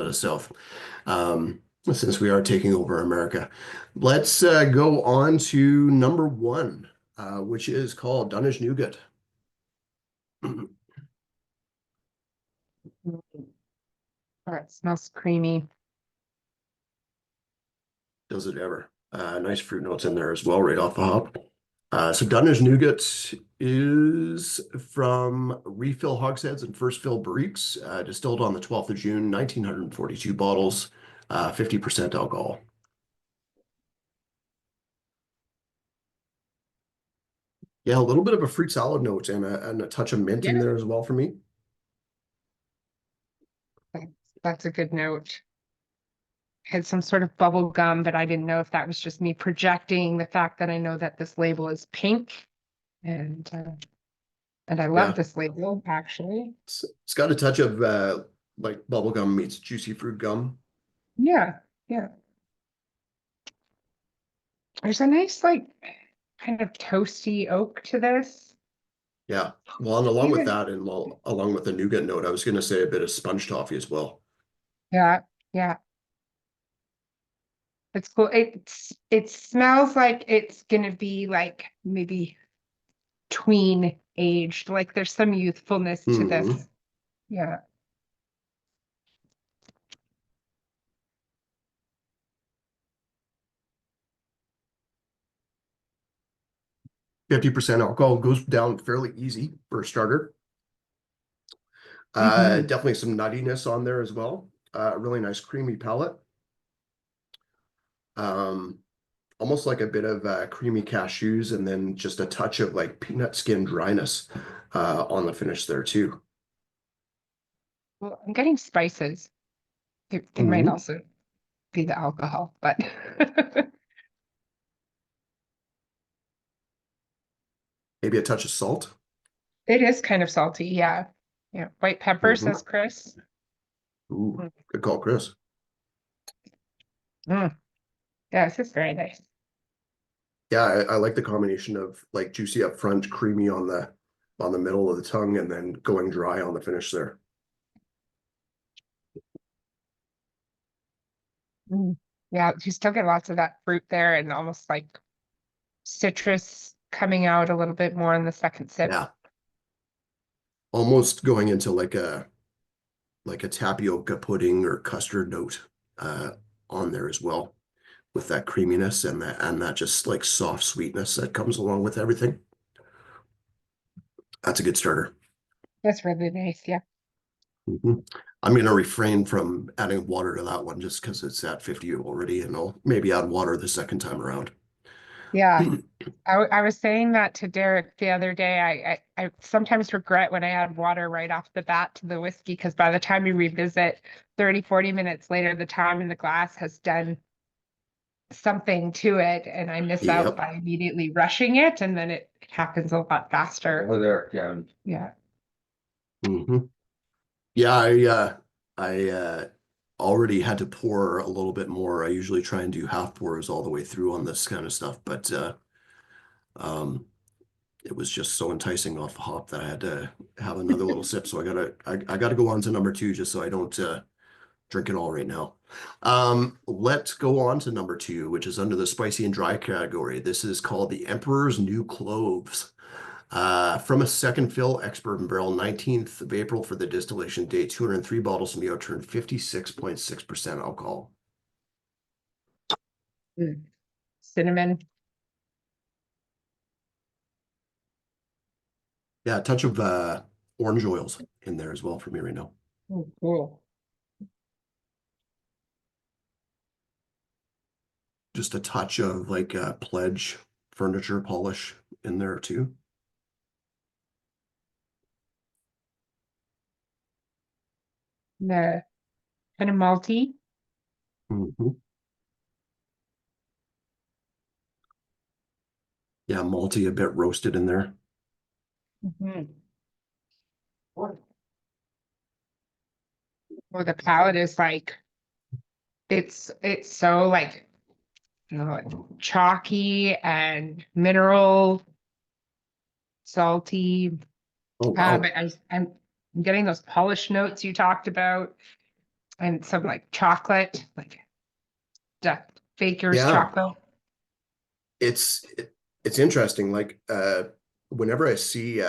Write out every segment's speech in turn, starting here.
Canada South, since we are taking over America. Let's go on to number one, which is called DUNNAGE NOUGAT. Oh, it smells creamy. Does it ever? Nice fruit notes in there as well, right off the hop. So DUNNAGE NOUGAT is from Refill Hogsheads and First Fill Barriques, distilled on the 12th of June, 1942 bottles, 50% alcohol. Yeah, a little bit of a fruit salad note and a touch of mint in Yeah, there as well for me. that's a good note. Had some sort of bubble gum, but I didn't know if that was just me projecting the fact that I know that this label is pink, and I love Yeah, this label actually. it's got a touch of like bubble gum meets juicy fruit gum. Yeah, yeah. There's a nice like kind of toasty oak to this. Yeah. Well, and along with Even that, and along with the nougat note, I was going to say a bit of sponge toffee as well. yeah, yeah. It's cool. It smells like it's gonna be like maybe tween aged. Like there's some youthfulness to Hmm. this. Yeah. 50% alcohol goes down fairly easy for a starter. Hmm. Definitely some nuttiness on there as well. Really nice creamy palate. Um, Almost like a bit of creamy cashews and then just a touch of like peanut skin dryness on the finish there too. Well, I'm getting spices. It might Hmm. also be the alcohol, but Maybe a touch of salt. it is kind of salty. Yeah. Yeah. White pepper, Hmm. says Chris. Ooh, Mm. good call, Chris. Mm. Yeah, this is very nice. Yeah, I like the combination of like juicy up front, creamy on the middle of the tongue, and then going dry on the finish there. Mm. Yeah, you still get lots of that fruit there and almost like citrus coming out a little bit more in the second sip. Yeah, almost going into like a tapioca pudding or custard note uh, on there as well, with that creaminess and that just like soft sweetness that comes along with everything. That's a good starter. That's really nice. Yeah. Mhm. I'm going to refrain from adding water to that one just because it's at 50 already, and I'll maybe add water the second time around. Yeah. I was saying that to Derek the other day. I sometimes regret when I add water right off the bat to the whiskey because by the time you revisit 30, 40 minutes later, the time in the glass has done something to it and I miss out Yep. by immediately rushing it and then it happens a lot faster. Oh, there, yeah. Yeah. Hmm. Yeah, I already had to pour a little bit more. I usually try and do half pours all the way through on this kind of stuff, but um, it was just so enticing off the hop that I had to have another little sip. So I gotta go on to number two just so I don't drink it all right now. Let's go on to number two, which is under the spicy and dry category. This is called the Emperor's New Cloves. From a second fill, expert barrel, 19th of April for the distillation date, 203 bottles from the Outturn, 56.6% alcohol. Mm. Cinnamon. Yeah, a touch of orange oils in there as well for me right now. Oh, cool. Just a touch of like Pledge furniture polish in there too. The kind of malty. Mhm. Yeah, malty, a bit roasted in there. Mhm. Well, the palate is like it's so like you know like chalky and mineral salty. Oh, wow. But I'm getting those polished notes you talked about. and some like chocolate, like baker's Yeah, chocolate. it's it's interesting. Like whenever I see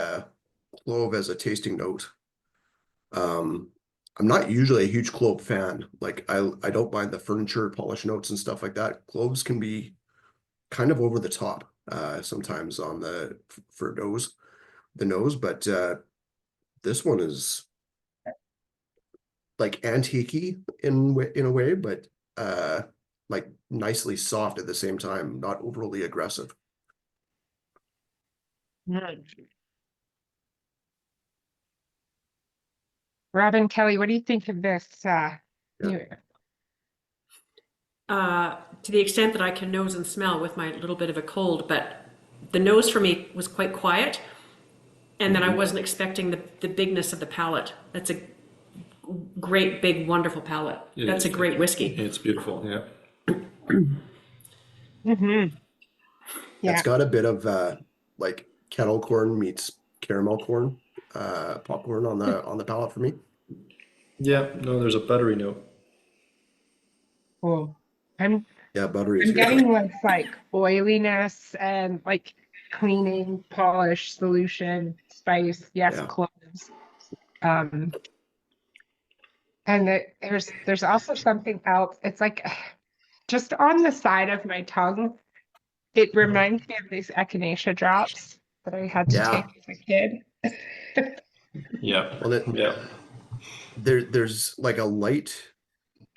clove as a tasting note, um, I'm not usually a huge clove fan. Like I don't mind the furniture polish notes and stuff like that. Cloves can be kind of over the top sometimes on for the nose, but this one is like antique-y in a way, but uh like nicely soft at the same time, not overly aggressive. Mm. Robin, Kelly, what do you think of this? Yeah. New- To the extent that I can nose and smell with my little bit of a cold, but the nose for me was quite quiet. And then I wasn't expecting the bigness of the palate. That's a great, big, wonderful palate. That's a great whiskey. It's beautiful, yeah. Mhm. Yeah. It's got a bit of like kettle corn meets caramel corn popcorn on the palate for me. Yeah, no, there's a buttery note. Cool. I'm Yeah, buttery is I'm good. getting this like oiliness and like cleaning, polish, solution, spice, yes, Yeah. cloves. Um, and there's also something else. It's like just on the side of my tongue, it reminds me of these echinacea drops that I had to Yeah. take as a kid. Yeah, Well, yeah. there's like a light,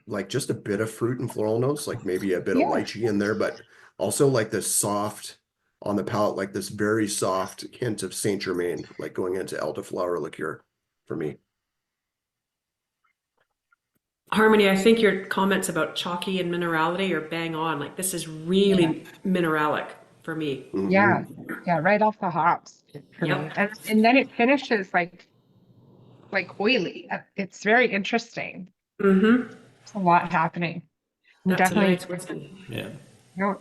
like just a bit of fruit and floral notes, like maybe a bit of Yeah. lychee in there, but also like this soft on the palate, like this very soft hint of Saint Germain, like going into elderflower liqueur for me. Harmony, I think your comments about chalky and minerality are bang on. Like this is really mineralic for me. Yeah. Mhm. Yeah, right off the hops for me. Yep. And then it finishes like oily. It's very interesting. Mm-hmm. There's a lot happening. I'm That's a definitely nice whiskey. Yeah.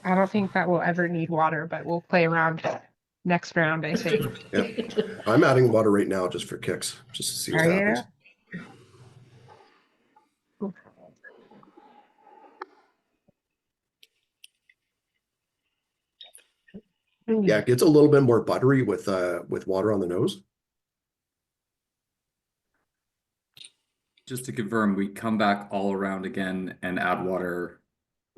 I don't think that we'll ever need water, but we'll play around next round, I think. Yeah. I'm adding water right now just for kicks, just to see what Are happens. you? Yeah, it gets a little bit more buttery with water on the nose. Just to confirm, we come back all around again and add water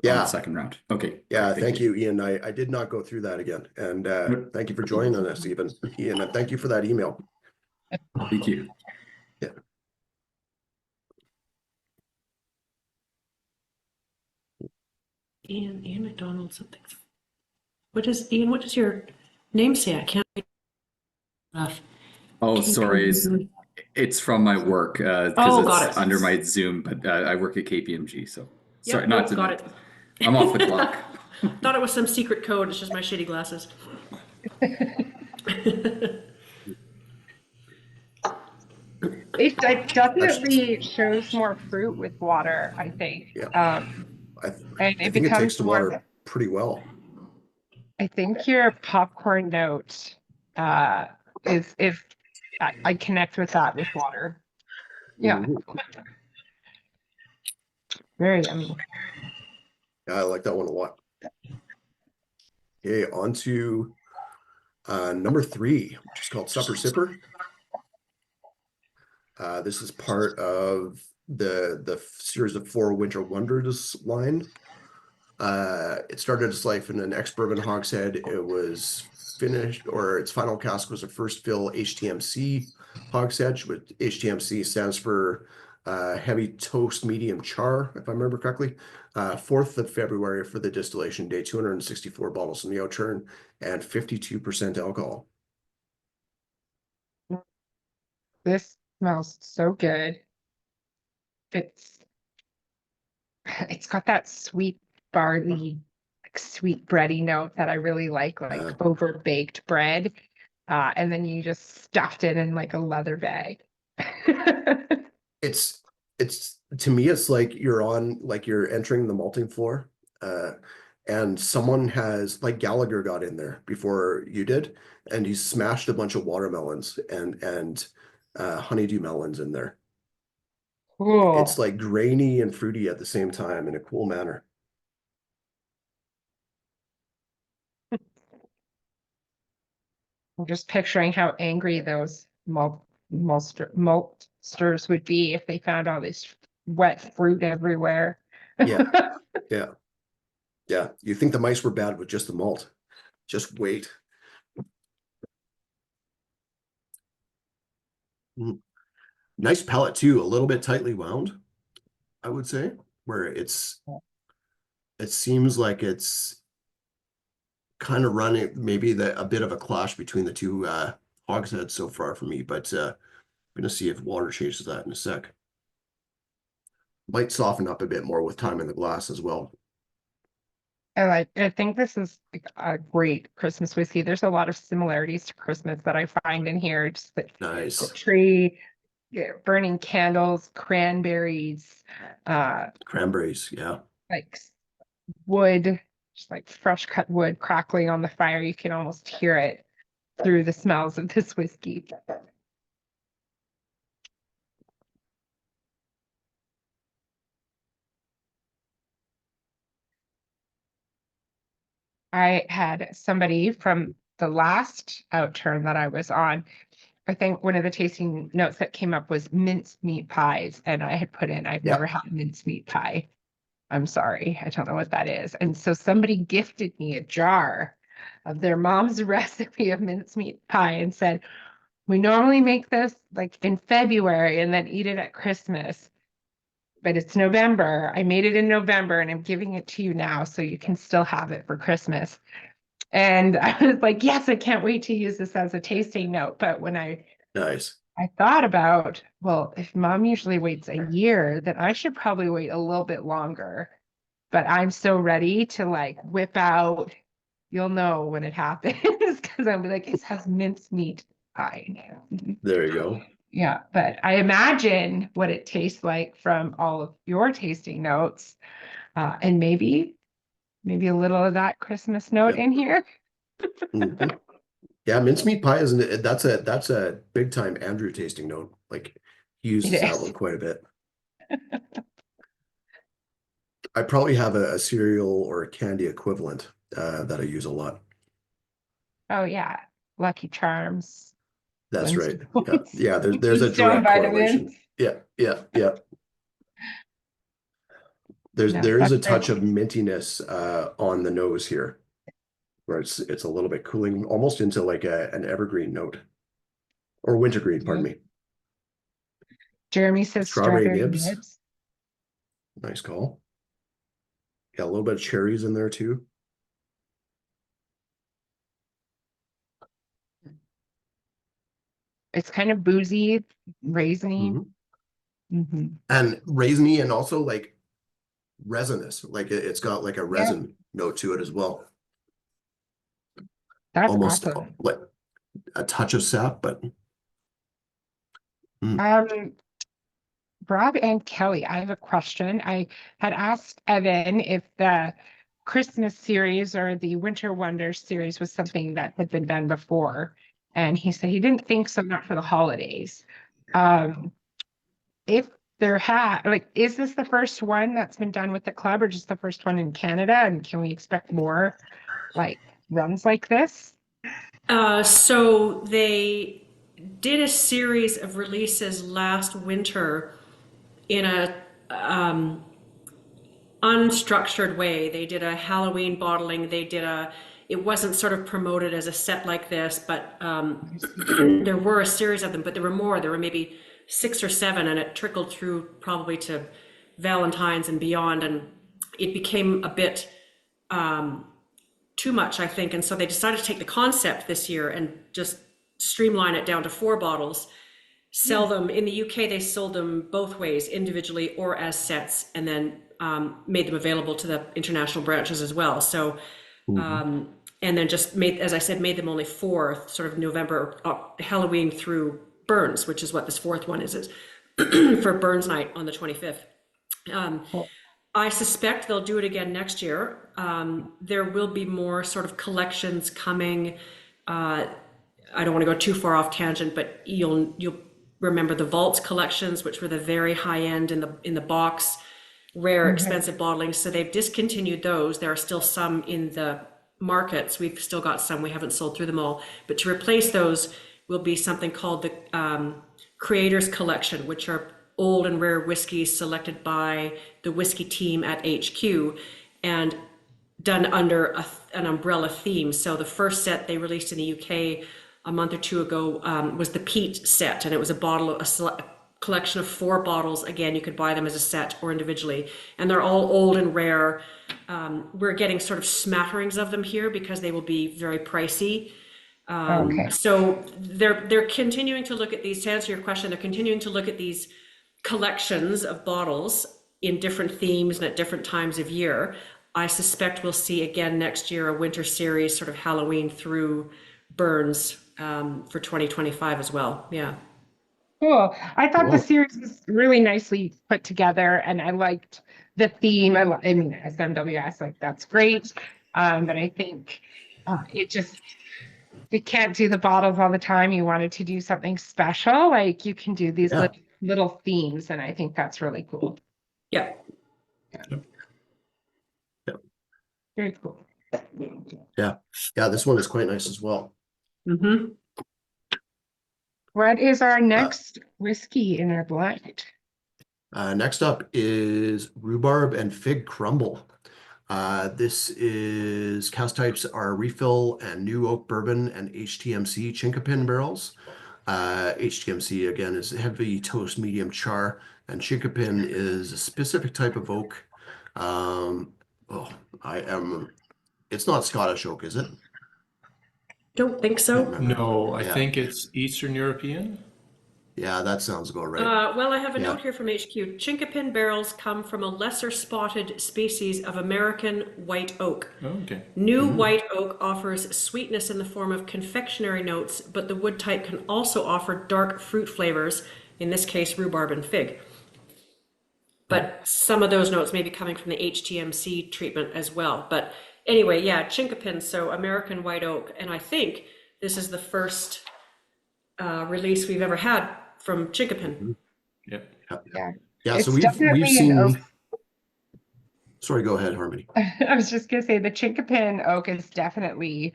on Yeah. the second round. Okay. Yeah, great, thank you, Ian. I did not go through that again. And thank you for joining us, Ian, and thank you for that email. Thank you. Yeah. Ian McDonald something. What does Ian? What does your name say? I can't. Oh, sorry. It's from my work because Oh, it's got it. under my Zoom, but I work at KPMG, so sorry, Yep, not nope, to got it. I'm off the clock. Thought it was some secret code. It's just my shitty glasses. It definitely shows more fruit with water, I think. Yeah. And I it think it takes becomes the more. water pretty well. I think your popcorn note is I connect with that with water. Yeah, Mhm. very yummy. Yeah, I like that one a lot. Okay, on to number 3, which is called Supper Sipper. This is part of the series of 4 Winter Wonders line. It started its life in an ex-bourbon hogshead. It was finished, or its final cask was a first fill HTMC hogshead, which HTMC stands for heavy toast medium char, if I remember correctly. 4th of February for the distillation day, 264 bottles in the Outturn and 52% alcohol. This smells so good. It's got that sweet barley, like sweet bready note that I really like over baked bread. And then you just stuffed it in like a leather bag. It's to me, it's like you're entering the malting floor, and someone has, like, Gallagher got in there before you did, and he smashed a bunch of watermelons and honeydew melons in there. It's Cool. like grainy and fruity at the same time in a cool manner. I'm just picturing how angry those maltsters would be if they found all this wet fruit everywhere. Yeah, yeah, yeah. You think the mice were bad with just the malt. Just wait. Mm. Nice pellet too, a little bit tightly wound, I would say, where it seems like it's kind of running maybe a bit of a clash between the two hogsheads so far for me, but I'm gonna see if water changes that in a sec. Might soften up a bit more with time in the glass as well. I think this is like a great Christmas whiskey. There's a lot of similarities to Christmas that I find in here. Just the Nice. tree, yeah, burning candles, cranberries, Cranberries, yeah. like wood, just like fresh cut wood crackling on the fire. You can almost hear it through the smells of this whiskey. I had somebody from the last Outturn that I was on. I think one of the tasting notes that came up was mincemeat pies, and I had put in, I've Yeah. never had mincemeat pie. I'm sorry, I don't know what that is. And so somebody gifted me a jar of their mom's recipe of mincemeat pie and said, we normally make this like in February and then eat it at Christmas, but it's November. I made it in November and I'm giving it to you now so you can still have it for Christmas. And I was like, yes, I can't wait to use this as a tasting note. But when Nice. I thought about, well, if mom usually waits a year, then I should probably wait a little bit longer. But I'm so ready to like whip out, you'll know when it happens because I'm like, it has mincemeat pie. There you go. Yeah, but I imagine what it tastes like from all of your tasting notes, and maybe a little of that Christmas note Yep. in here. Mhm. Yeah, mincemeat pie isn't it? That's a big time Andrew tasting note. Like he uses It that is. one quite a bit. I probably have a cereal or a candy equivalent that I use a lot. Oh yeah, Lucky Charms, That's right. Yeah, Flintstones, yeah. There's a Keystone direct vitamins. correlation. Yeah, yeah, yeah. No, There is that's a touch of great. mintiness on the nose here, where it's a little bit cooling, almost into like an evergreen note or wintergreen, pardon me. Jeremy says Strawberry strawberry nibs, nibs. nice call. Yeah, a little bit of cherries in there too. It's kind of boozy, raisiny. Mhm. Hmm. And raisiny and also like resinous, like it's got like a Yeah, resin note to it as well. that's Almost awesome. like a touch of sap, but Um, Rob and Kelly, I have a question. I had asked Evan if the Christmas series or the Winter Wonders series was something that had been done before. And he said he didn't think so, not for the holidays. Um, if there had, like, is this the first one that's been done with the club or just the first one in Canada? And can we expect more like runs like this? So they did a series of releases last winter in a unstructured way. They did a Halloween bottling. It wasn't sort of promoted as a set like this, but there were a series of them, but there were more. There were maybe 6 or 7, and it trickled through probably to Valentine's and beyond, and it became a bit too much, I think. And so they decided to take the concept this year and just streamline it down to 4 bottles, sell them. In the UK, they sold them both ways, individually or as sets, and then made them available to the international branches as well. So, and then just made, as I said, made them only 4, sort of November, Halloween through Burns, which is what this 4th one is for Burns night on the 25th. Cool. I suspect they'll do it again next year. There will be more sort of collections coming. I don't want to go too far off tangent, but you'll remember the Vaults collections, which were the very high end in the box, rare, expensive bottlings. So they've discontinued those. There are still some in the markets. We've still got some. We haven't sold through them all. But to replace those will be something called the Creators Collection, which are old and rare whiskeys selected by the whiskey team at HQ and done under an umbrella theme. So the first set they released in the UK a month or two ago was the Peat set, and it was a collection of 4 bottles. Again, you could buy them as a set or individually, and they're all old and rare. We're getting sort of smatterings of them here because they will be very pricey. Okay. So they're continuing to look at these, to answer your question, they're continuing to look at these collections of bottles in different themes and at different times of year. I suspect we'll see again next year a winter series, sort of Halloween through Burns for 2025 as well. Yeah. Cool. I thought the Cool. series was really nicely put together, and I liked the theme. I mean, SMWS, like that's great. But I think you can't do the bottles all the time. You wanted to do something special, like you can do these Yeah. little themes, and I think that's really cool. Yeah. Very cool. Yeah. This one is quite nice as well. Mm-hmm. What is our next whiskey in our blend? Next up is Rhubarb and Fig Crumble. This is cast types are refill and new oak bourbon and HTMC chinkapin barrels. HTMC again is heavy toast medium char, and chinkapin is a specific type of oak. It's not Scottish oak, is it? Don't think Can't so. remember. No, I Yeah. think it's Eastern European. Yeah, that sounds about right. Well, I have a Yeah. note here from HQ. Chinkapin barrels come from a lesser spotted species of American white oak. Oh, okay. New white oak offers sweetness in the form of confectionery notes, but the wood type can also offer dark fruit flavors, in this case, rhubarb and fig. But some of those notes may be coming from the HTMC treatment as well. But anyway, yeah, chinkapin, so American white oak. And I think this is the first release we've ever had from chinkapin. Yep. Yeah. Yeah, It's so we've definitely an oak. seen. Sorry, go ahead, Harmony. I was just gonna say the chinkapin oak is definitely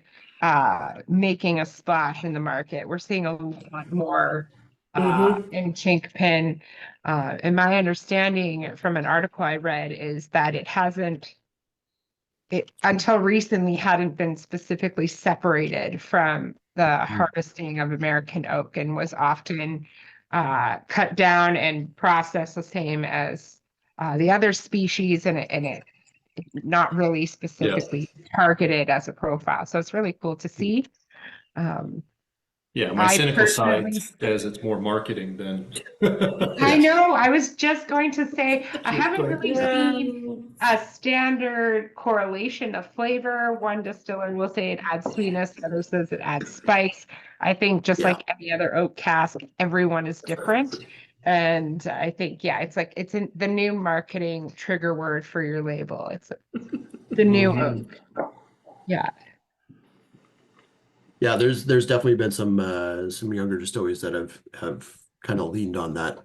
making a splash in the market. We're seeing a lot more in chinkapin. And my understanding from an article I read is that it until recently hadn't been specifically separated from the harvesting of American oak and was often cut down and processed the same as the other species, and it not really specifically targeted as a profile. So it's really cool to see. Yeah, my I cynical side personally, says it's more marketing than. I know, I was just going to say, I haven't going- really seen a standard correlation of flavor. One distiller will say it adds sweetness, the other says it adds spice. I think just Yeah. like any other oak cask, everyone is different. And I think, yeah, it's like it's in the new marketing trigger word for your label. It's the new oak. Yeah. Yeah, there's definitely been some younger distilleries that have kind of leaned on that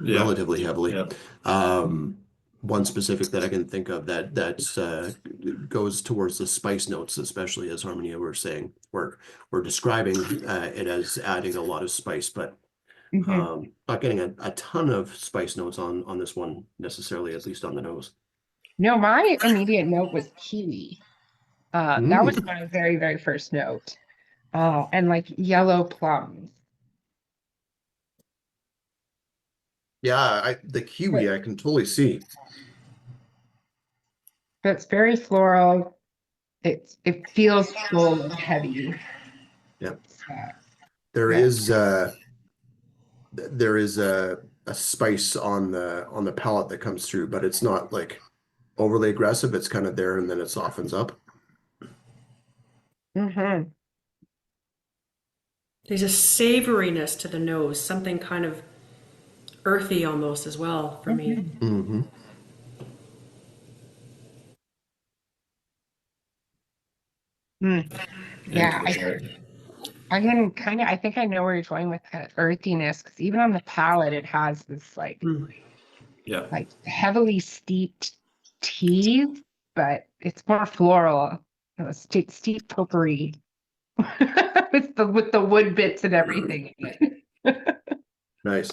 Yeah. relatively heavily. Yeah. One specific that I can think of that goes towards the spice notes, especially as Harmony were saying, we're describing it as adding a lot of spice, but not getting a ton of spice notes on this one necessarily, at least on the nose. No, my immediate note was kiwi. That was my very, very first note. And like yellow plums. Yeah, the kiwi I can totally see. So it's very floral. It feels full and heavy. Yeah. Uh, There Yeah. is a spice on the palate that comes through, but it's not like overly aggressive. It's kind of there and then it softens up. mhm. There's a savoriness to the nose, something kind of earthy almost as well for me. Mm-hmm. Yeah, Into the cherry. I can kind of, I think I know where you're going with that earthiness, because even on the palate, it has this Yeah. like heavily steeped tea, but it's more floral, steep potpourri with the wood bits and everything in it. Nice.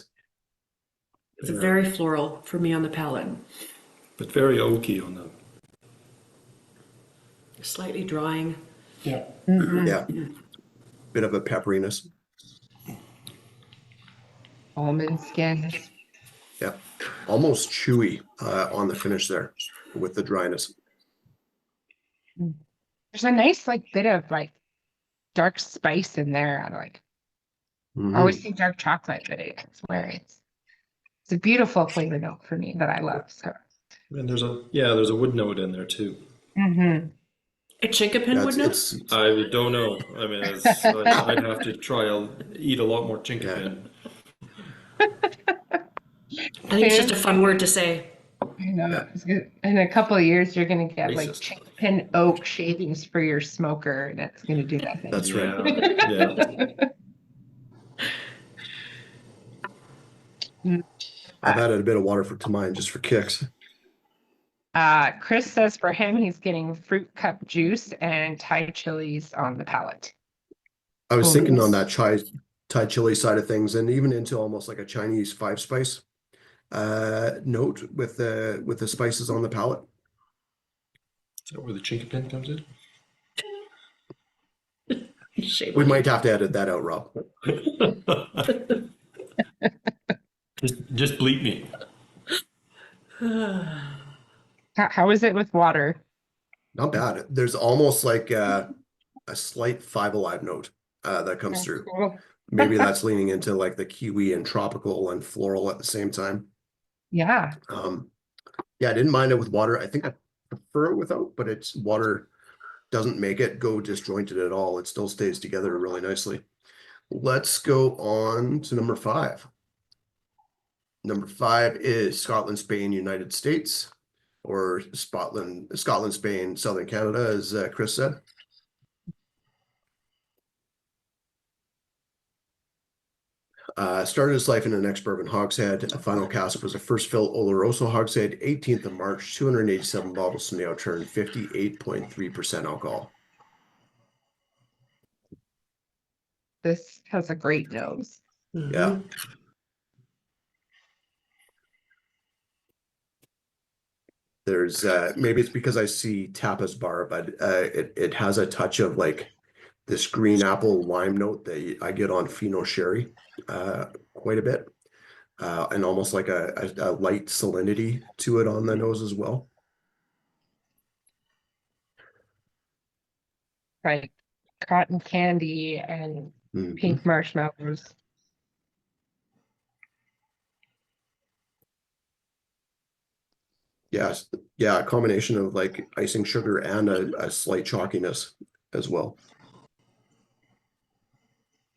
It's very floral for me on the palate. But very oaky on the. Slightly drying. Yeah. Mhm. Yeah. Bit of a pepperiness. Almond skins. Yeah. Almost chewy on the finish there with the dryness. There's a nice like bit of like dark spice in there. I like I always Mhm. say dark chocolate, but I swear it's a beautiful flavor note for me that I love. So And there's a wood note in there too. mhm. A chinkapin Yeah, would know? I don't know. I mean, I'd have to eat a lot more chinkapin. I think it's just a fun word to say. I know. Yeah. In a couple of years, you're gonna get like Racist. chinkapin oak shavings for your smoker, and it's gonna do that thing. That's right. Yeah. I've added a bit of water to mine just for kicks. Chris says for him, he's getting fruit cup juice and Thai chilies on the palate. I was Oh, thinking on yes. that Thai chili side of things, and even into almost like a Chinese 5-spice note with the spices on the palate. Is that where the chinkapin comes in? Shame We on might have to edit that out, Rob. Just bleep me. How is it with water? Not bad. There's almost like a slight Five Alive note that comes That's through. cool. Maybe that's leaning into like the kiwi and tropical and floral at the same time. Yeah. Yeah, I didn't mind it with water. I think I prefer it without, but it's water doesn't make it go disjointed at all. It still stays together really nicely. Let's go on to number 5. Number 5 is Scotland, Spain, United States, or Scotland, Spain, Southern Canada, as Chris said. Started his life in an ex-bourbon hogshead. A final cask was a first fill Oloroso hogshead, 18th of March, 287 bottles from the Outturn, 58.3% alcohol. This has a great nose. Yeah. There's maybe it's because I see tapas bar, but it has a touch of like this green apple lime note that I get on Fino Sherry quite a bit. And almost like a light salinity to it on the nose as well. Like cotton candy and Mhm. pink marshmallows. Yes, yeah, a combination of like icing sugar and a slight chalkiness as well.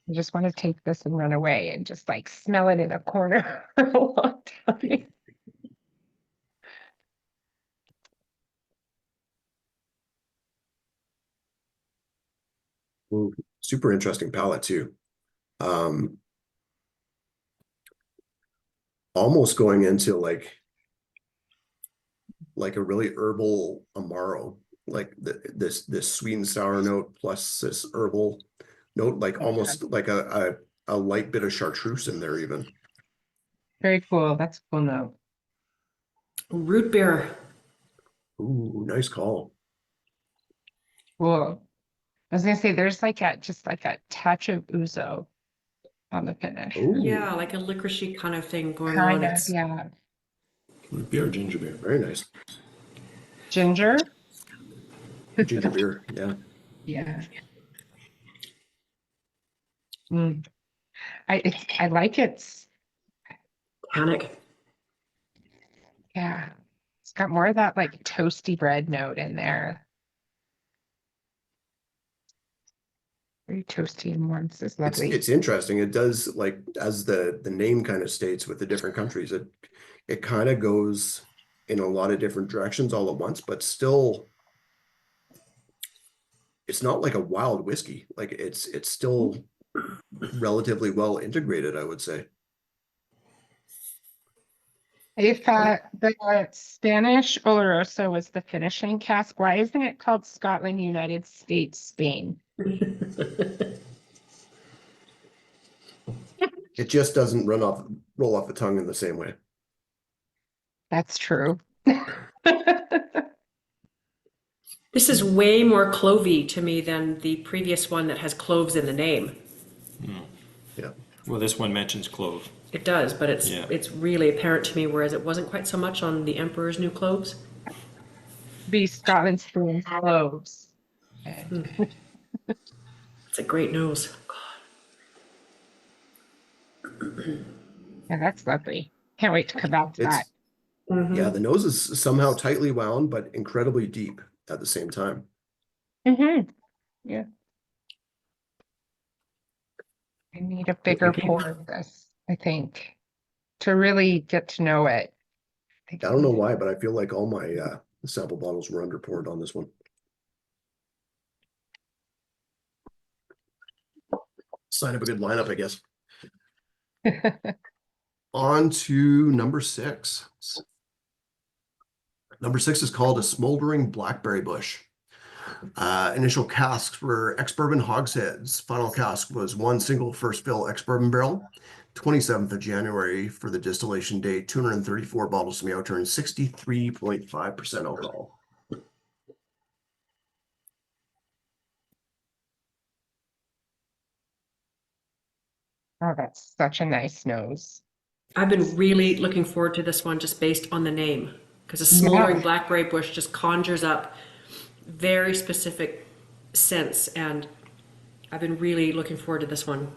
I just want to take this and run away and just like smell it in a corner for a long time. Ooh, super interesting palette too. Almost going into like a really herbal Amaro, like this sweet and sour note plus this herbal note, like almost like a light bit of chartreuse in there even. Very cool. That's a cool note. Root beer. Ooh, nice call. Cool. I was gonna say there's like just like a touch of ouzo on the finish. Ooh, Yeah, like a licoricey kind of thing going Kind on. of, yeah. Root beer, ginger beer. very nice. Ginger. Ginger beer, yeah. Yeah. Mm. I like its Panic. yeah. It's got more of that like toasty bread note in there. Very toasty and warm. This is lovely. It's interesting. It does, like, as the name kind of states with the different countries, it kind of goes in a lot of different directions all at once, but still it's not like a wild whiskey. Like it's still relatively well integrated, I would say. If the Spanish Oloroso was the finishing cask, why isn't it called Scotland, United States, Spain? It just doesn't roll off the tongue in the same way. That's true. This is way more clovey to me than the previous one that has cloves in the name. Yeah. Well, this one mentions clove. It does, but Yeah. it's really apparent to me, whereas it wasn't quite so much on the Emperor's New Cloves. Be Scotland, Spain, cloves. It's a great nose. Yeah, that's lovely. Can't wait to come back to that. Yeah, the nose is somehow tightly wound, but incredibly deep at the same time. Yeah. I need a bigger pour of this, I think, to really get to know it. I don't know why, but I feel like all my sample bottles were under poured on this one. Sign of a good lineup, I guess. On to number 6. Number 6 is called a Smoldering Blackberry Bush. Initial casks were ex-bourbon hogsheads. Final cask was one single first fill ex-bourbon barrel. 27th of January for the distillation date. 234 bottles from the Outturn, 63.5% alcohol. Oh, that's such a nice nose. I've been really looking forward to this one just based on the name, because a smoldering blackberry bush just conjures up very specific scents, and I've been really looking forward to this one.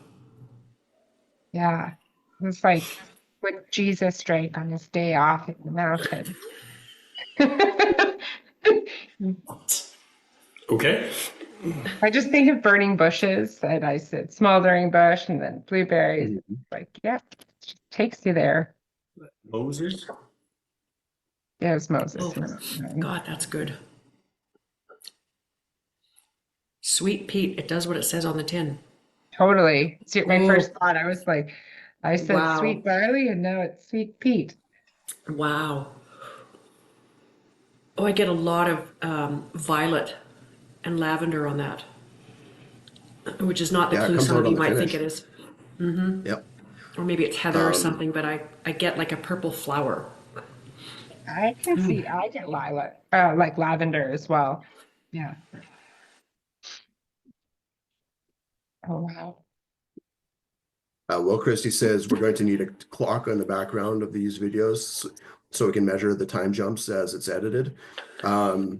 Yeah. It's like what Jesus drank on his day off in the mountain. Okay. I just think of burning bushes, and I said smoldering bush and then blueberries. Like, yeah, it takes you there. Moses. Yeah, it was Moses. Oh, God, that's good. Sweet peat, it does what it says on the tin. Totally. See, my Oh. first thought, I was like, I said Wow. sweet barley, and now it's sweet peat. Wow. Oh, I get a lot of violet and lavender on that, which is not the Yeah, it clue comes some out of on you the might think finish. it is. Yep. Or maybe it's heather or something, but I get like a purple flower. I can see, I get lilac, like lavender as well. Yeah. Oh, wow. Will Christie says we're going to need a clock on the background of these videos so we can measure the time jumps as it's edited. So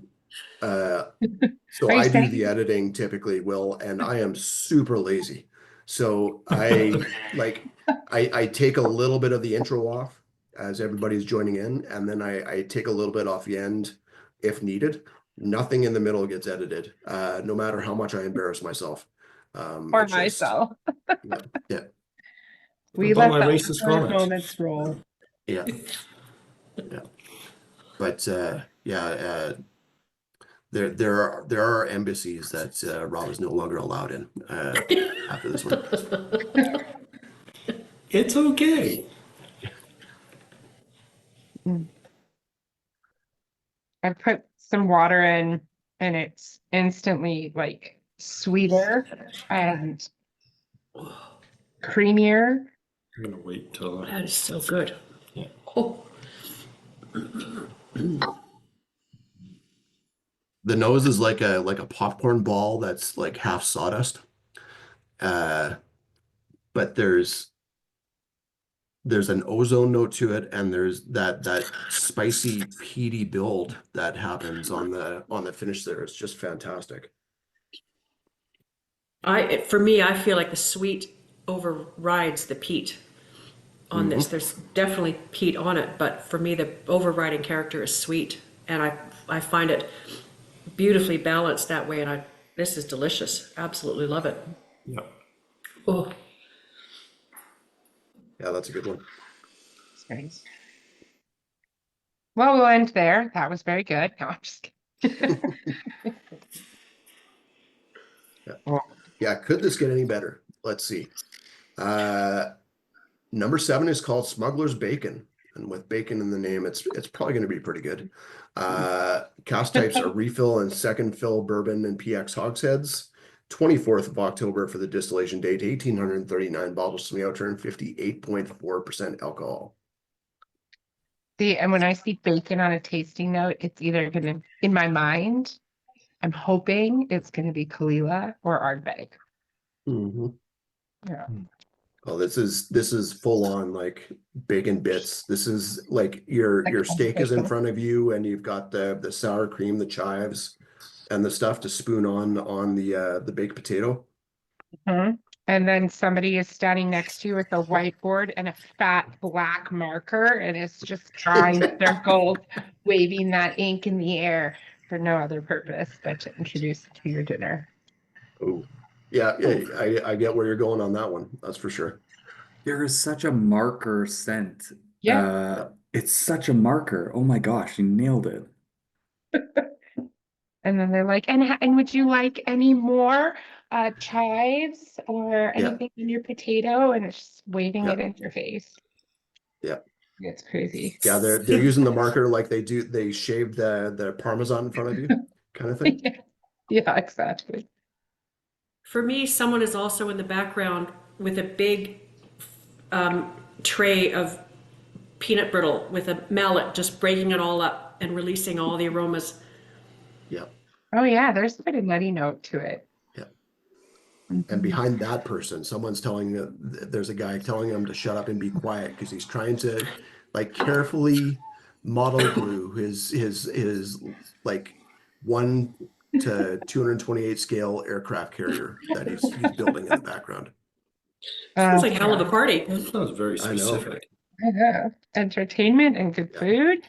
Are you I do saying- the editing typically, Will, and I am super lazy. So I take a little bit of the intro off as everybody's joining in, and then I take a little bit off the end if needed. Nothing in the middle gets edited, no matter how much I embarrass myself. Or It's just- myself. yeah. We About let my the racist awkward comments. moments roll. Yeah. But there are embassies that Rob is no longer allowed in after this one. It's okay. I put some water in, and it's instantly like sweeter and creamier. I'm gonna wait till. That is so good. Yeah. Oh, The nose is like a popcorn ball that's like half sawdust. But there's an ozone note to it, and there's that spicy peaty build that happens on the finish there. It's just fantastic. for me, I feel like the sweet overrides the peat on this. There's definitely peat on it, but for me, the overriding character is sweet, and I find it beautifully balanced that way. And this is delicious. Absolutely love it. Yeah. Oh, Yeah, that's a good one. Nice. Well, we'll end there. That was very good. No, I'm just kidding. Yeah, could this get any better? Let's see. Number 7 is called Smuggler's Bacon. And with bacon in the name, it's probably going to be pretty good. Cask types are refill and second fill bourbon and PX hogsheads. 24th of October for the distillation date, 1,839 bottles from the Outturn, 58.4% alcohol. See, and when I see bacon on a tasting note, it's either gonna, in my mind, I'm hoping it's gonna be Kalila or Ardbeg. Mhm. Yeah. Oh, this is full on like bacon bits. This is like your Like steak is in bacon. front of you, and you've got the sour cream, the chives, and the stuff to spoon on the baked potato. Mhm. And then somebody is standing next to you with a whiteboard and a fat black marker, and it's just drawing circles, waving that ink in the air for no other purpose but to introduce it to your dinner. Oh, yeah, I get where you're going on that one. That's for sure. There is such a marker scent. Yeah. It's such a marker. Oh my gosh, you nailed it. And then they're like, and would you like any more chives or Yeah. anything in your potato? And it's just waving Yeah. it in your face. Yeah. It's crazy. Yeah, they're using the marker like they shaved the Parmesan in front of you, kind of thing. Yeah, exactly. For me, someone is also in the background with a big tray of peanut brittle with a mallet, just breaking it all up and releasing all the aromas. Yeah. Oh yeah, there's a bit of nutty note to it. Yeah. Mhm. And behind that person, someone's there's a guy telling him to shut up and be quiet because he's trying to like carefully model glue his like 1 to 228 scale aircraft carrier that he's building in the background. Sounds like a hell of a Yeah. party. That sounds very I know. specific. I know. Entertainment and good food.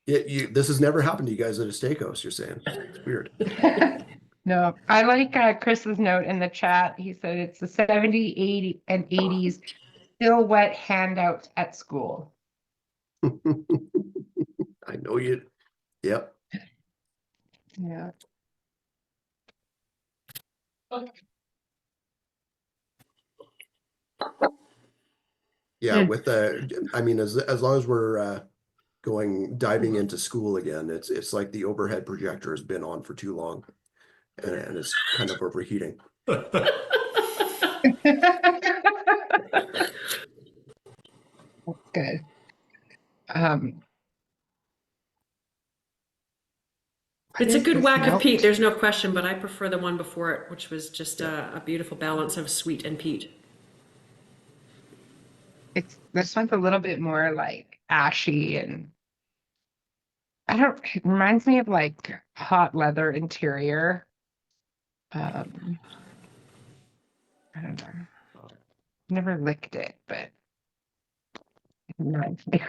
This has never happened to you guys at a steakhouse, you're saying. It's weird. No, I like Chris's note in the chat. He said it's the 70s, 80s, and 80s still wet handouts at school. I know you. Yep. Yeah. Yeah, Hmm. with I mean, as long as we're diving into school again, it's like the overhead projector has been on for too long, and it's kind of overheating. That's good. What It's a is good this whack of note? peat, there's no question, but I prefer the one before it, which was just a beautiful balance of sweet and peat. This one's a little bit more like ashy and it reminds me of like hot leather interior. I don't know. Never licked it, but it reminds me.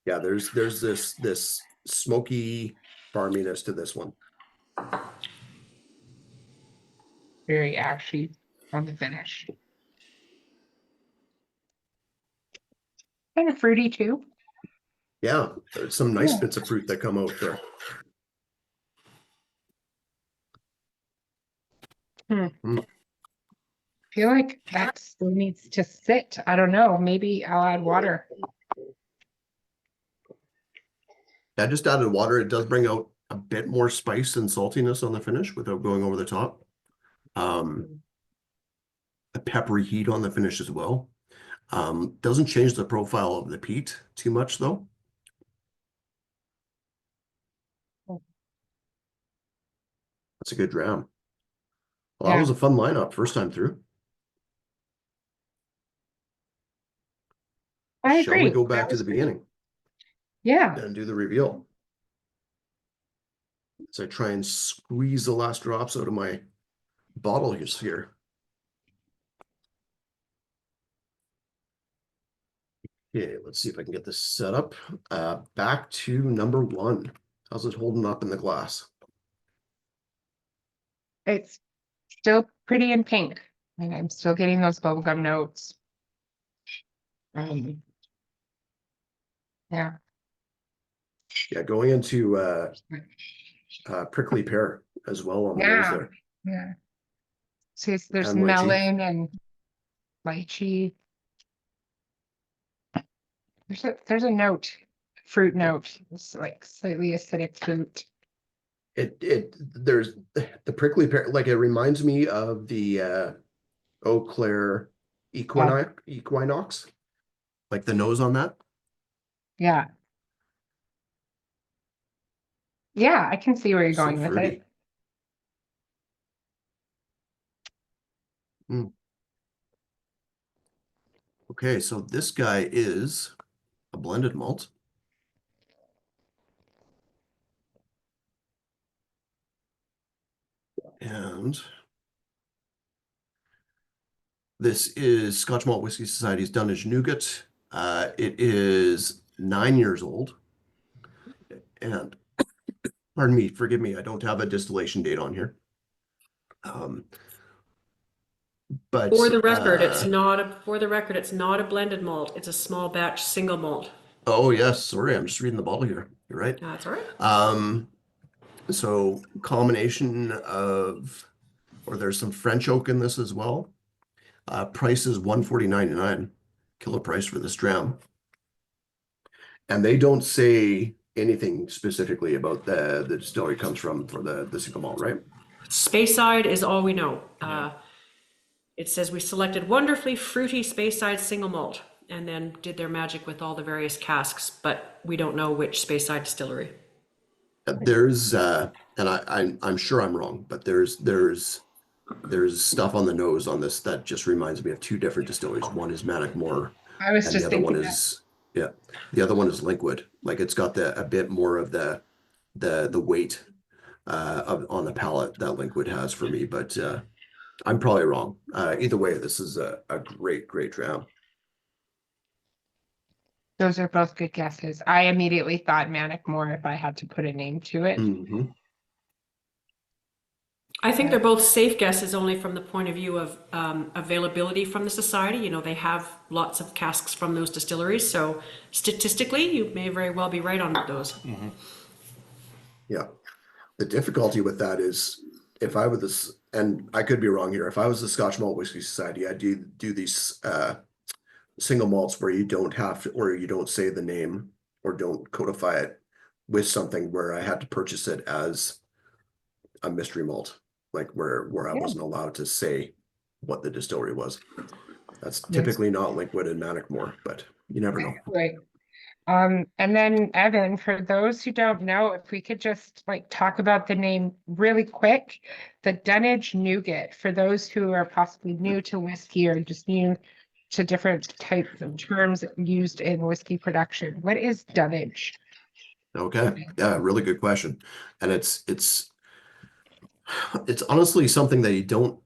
Yeah, there's this smoky barminess to this one. Very ashy on the finish. Kind of fruity too. Yeah, there's some nice Yeah. bits of fruit that come out there. I feel like that still needs to sit. I don't know. Maybe I'll add water. I just added water. It does bring out a bit more spice and saltiness on the finish without going over the top. A peppery heat on the finish as well. Doesn't change the profile of the peat too much though. That's a good dram. Well, that Yeah. was a fun lineup first time through. I Shall we agree. go That back to was the great. beginning Yeah. and do the reveal? As I try and squeeze the last drops out of my bottle here. Okay, let's see if I can get this set up. Back to number 1. How's it holding up in the glass? It's still pretty in pink. And I'm still getting those bubblegum notes. Yeah. Yeah, going into prickly pear as well on the nose Yeah, there. yeah. See, there's And lychee. melon and lychee. There's a note, fruit note. It's like slightly acidic fruit. There's the prickly pear, like it reminds me of the Eau Claire Equinox, like the nose on that. Yeah. Yeah, I can see where you're So going with fruity. it. Okay, so this guy is a blended malt. And this is Scotch Malt Whiskey Society's DUNNAGE NOUGAT. It is 9 years old. And pardon me, forgive me, I don't have a distillation date on here. But For the record, it's not a blended malt. It's a small batch single malt. oh yes, sorry, I'm just reading the bottle here. You're right. That's all right. So combination of, or there's some French oak in this as well. Price is $149.99 kilo price for this dram. And they don't say anything specifically about the distillery comes from for the single malt, right? Speyside is all we know. It says we selected wonderfully fruity Speyside single malt and then did their magic with all the various casks, but we don't know which Speyside distillery. There's and I'm sure I'm wrong, but there's stuff on the nose on this that just reminds me of two different distilleries. One is Manickmore, I was and just the other one thinking that. is the other one is Linkwood. Like it's got a bit more of the weight on the palate that Linkwood has for me, but I'm probably wrong. Either way, this is a great dram. Those are both good guesses. I immediately thought Manickmore if I had to put a name to it. Mm-hmm. I think they're both safe guesses only from the point of view of availability from the society. You know, they have lots of casks from those distilleries. So statistically, you may very well be right on those. Mm-hmm. Yeah. The difficulty with that is if I were this, and I could be wrong here, if I was the Scotch Malt Whiskey Society, I do these single malts where you don't have to, or you don't say the name or don't codify it with something where I had to purchase it as a mystery malt, like where I wasn't allowed to say what the distillery was. That's typically not Linkwood and Manickmore, but you never know. Right. And then Evan, for those who don't know, if we could just like talk about the name really quick, the Dunnage Nougat, for those who are possibly new to whiskey or just new to different types of terms used in whiskey production. What is Dunnage? Okay. Yeah, really good question. And it's honestly something that you don't.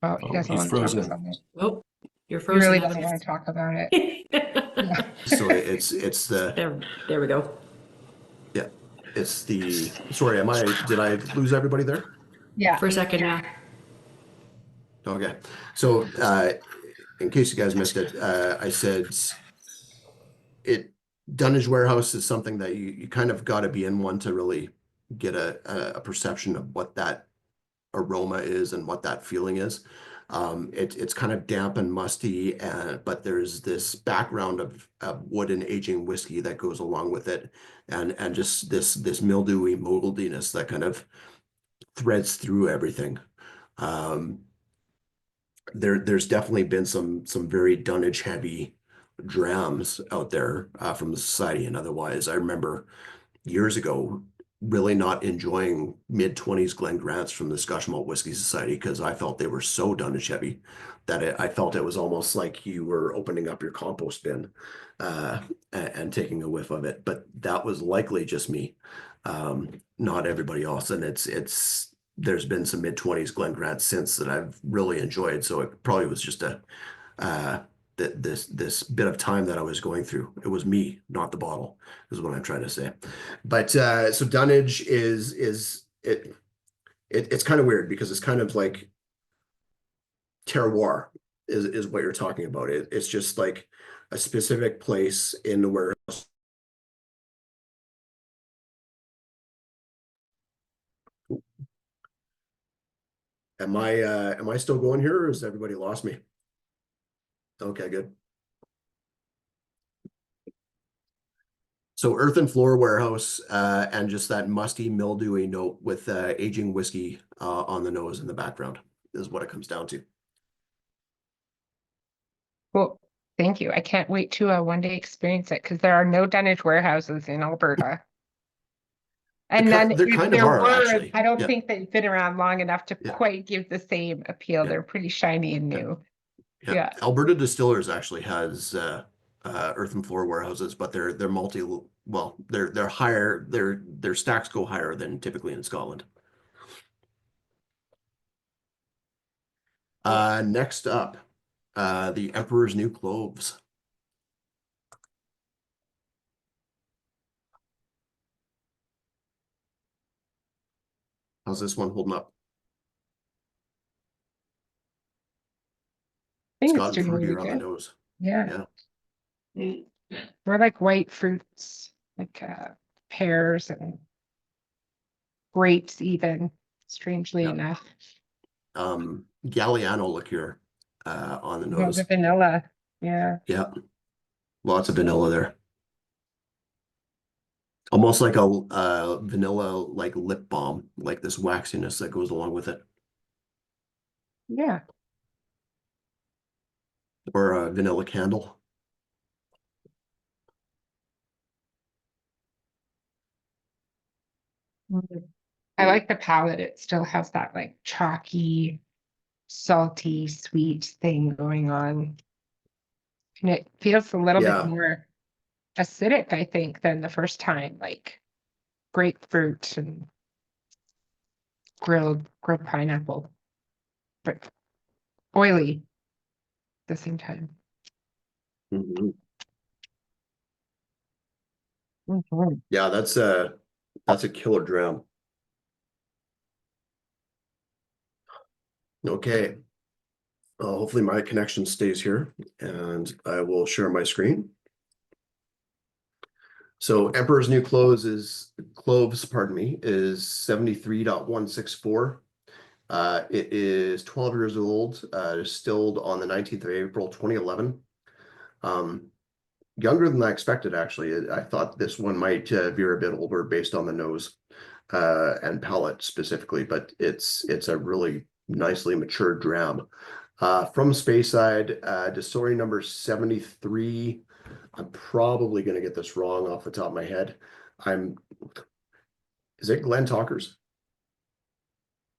Oh, he doesn't he's want to talk frozen. about it. Oh, you're He frozen. really doesn't want to talk about it. Yeah. So it's the There we go. yeah, it's the sorry, did I lose everybody there? Yeah. For a second, yeah. Okay. So in case you guys missed it, I said Dunnage Warehouse is something that you kind of got to be in one to really get a perception of what that aroma is and what that feeling is. It's kind of damp and musty, but there's this background of wood and aging whiskey that goes along with it, and just this mildewy moldiness that kind of threads through everything. There's definitely been some very Dunnage heavy drams out there from the society and otherwise. I remember years ago really not enjoying mid-20s Glen Grants from the Scotch Malt Whiskey Society because I felt they were so Dunnage heavy that I felt it was almost like you were opening up your compost bin and taking a whiff of it. But that was likely just me, not everybody else. And there's been some mid-20s Glen Grants since that I've really enjoyed. So it probably was just this bit of time that I was going through. It was me, not the bottle, is what I'm trying to say. But so Dunnage it's kind of weird because it's kind of like terroir. is what you're talking about. It's just like a specific place in the warehouse. Am I still going here, or has everybody lost me? Okay, good. So earth and floor warehouse, and just that musty, mildewy note with aging whiskey on the nose in the background is what it comes down to. Well, thank you. I can't wait to one day experience it because there are no dunnage warehouses in Alberta. And none, There if kind of there are, were, actually. I don't Yeah. think they've been around long enough to Yeah. quite give the same appeal. Yeah. They're pretty shiny and new. Yeah. Yeah. Alberta Distillers actually has earth and floor warehouses, but they're well, they're higher, their stacks go higher than typically in Scotland. Next up, the Emperor's New Cloves. How's this one holding up? I It's think it's gotten doing really fruitier on the good. nose. Yeah. Yeah. More like white fruits, like pears and grapes even, strangely Yeah. enough. Galliano liqueur on the Oh, nose. the vanilla. Yeah. Yeah. Lots of vanilla there. Almost like a vanilla like lip balm, like this waxiness that goes along with it. Yeah. Or a vanilla candle. I like the palate. It still has that like chalky, salty, sweet thing going on. And it feels a little bit Yeah. more acidic, I think, than the first time, like grapefruit and grilled pineapple, but oily at the same time. Mhm. Mhm. Yeah, that's a killer dram. Okay. Hopefully my connection stays here and I will share my screen. So Emperor's New Cloves, pardon me, is 73.164. It is 12 years old, distilled on the 19th of April, 2011. Younger than I expected, actually. I thought this one might veer a bit older based on the nose and palate specifically, but it's a really nicely matured dram. From Speyside, distillery number 73. I'm probably going to get this wrong off the top of my head. Is it Glen Talkers?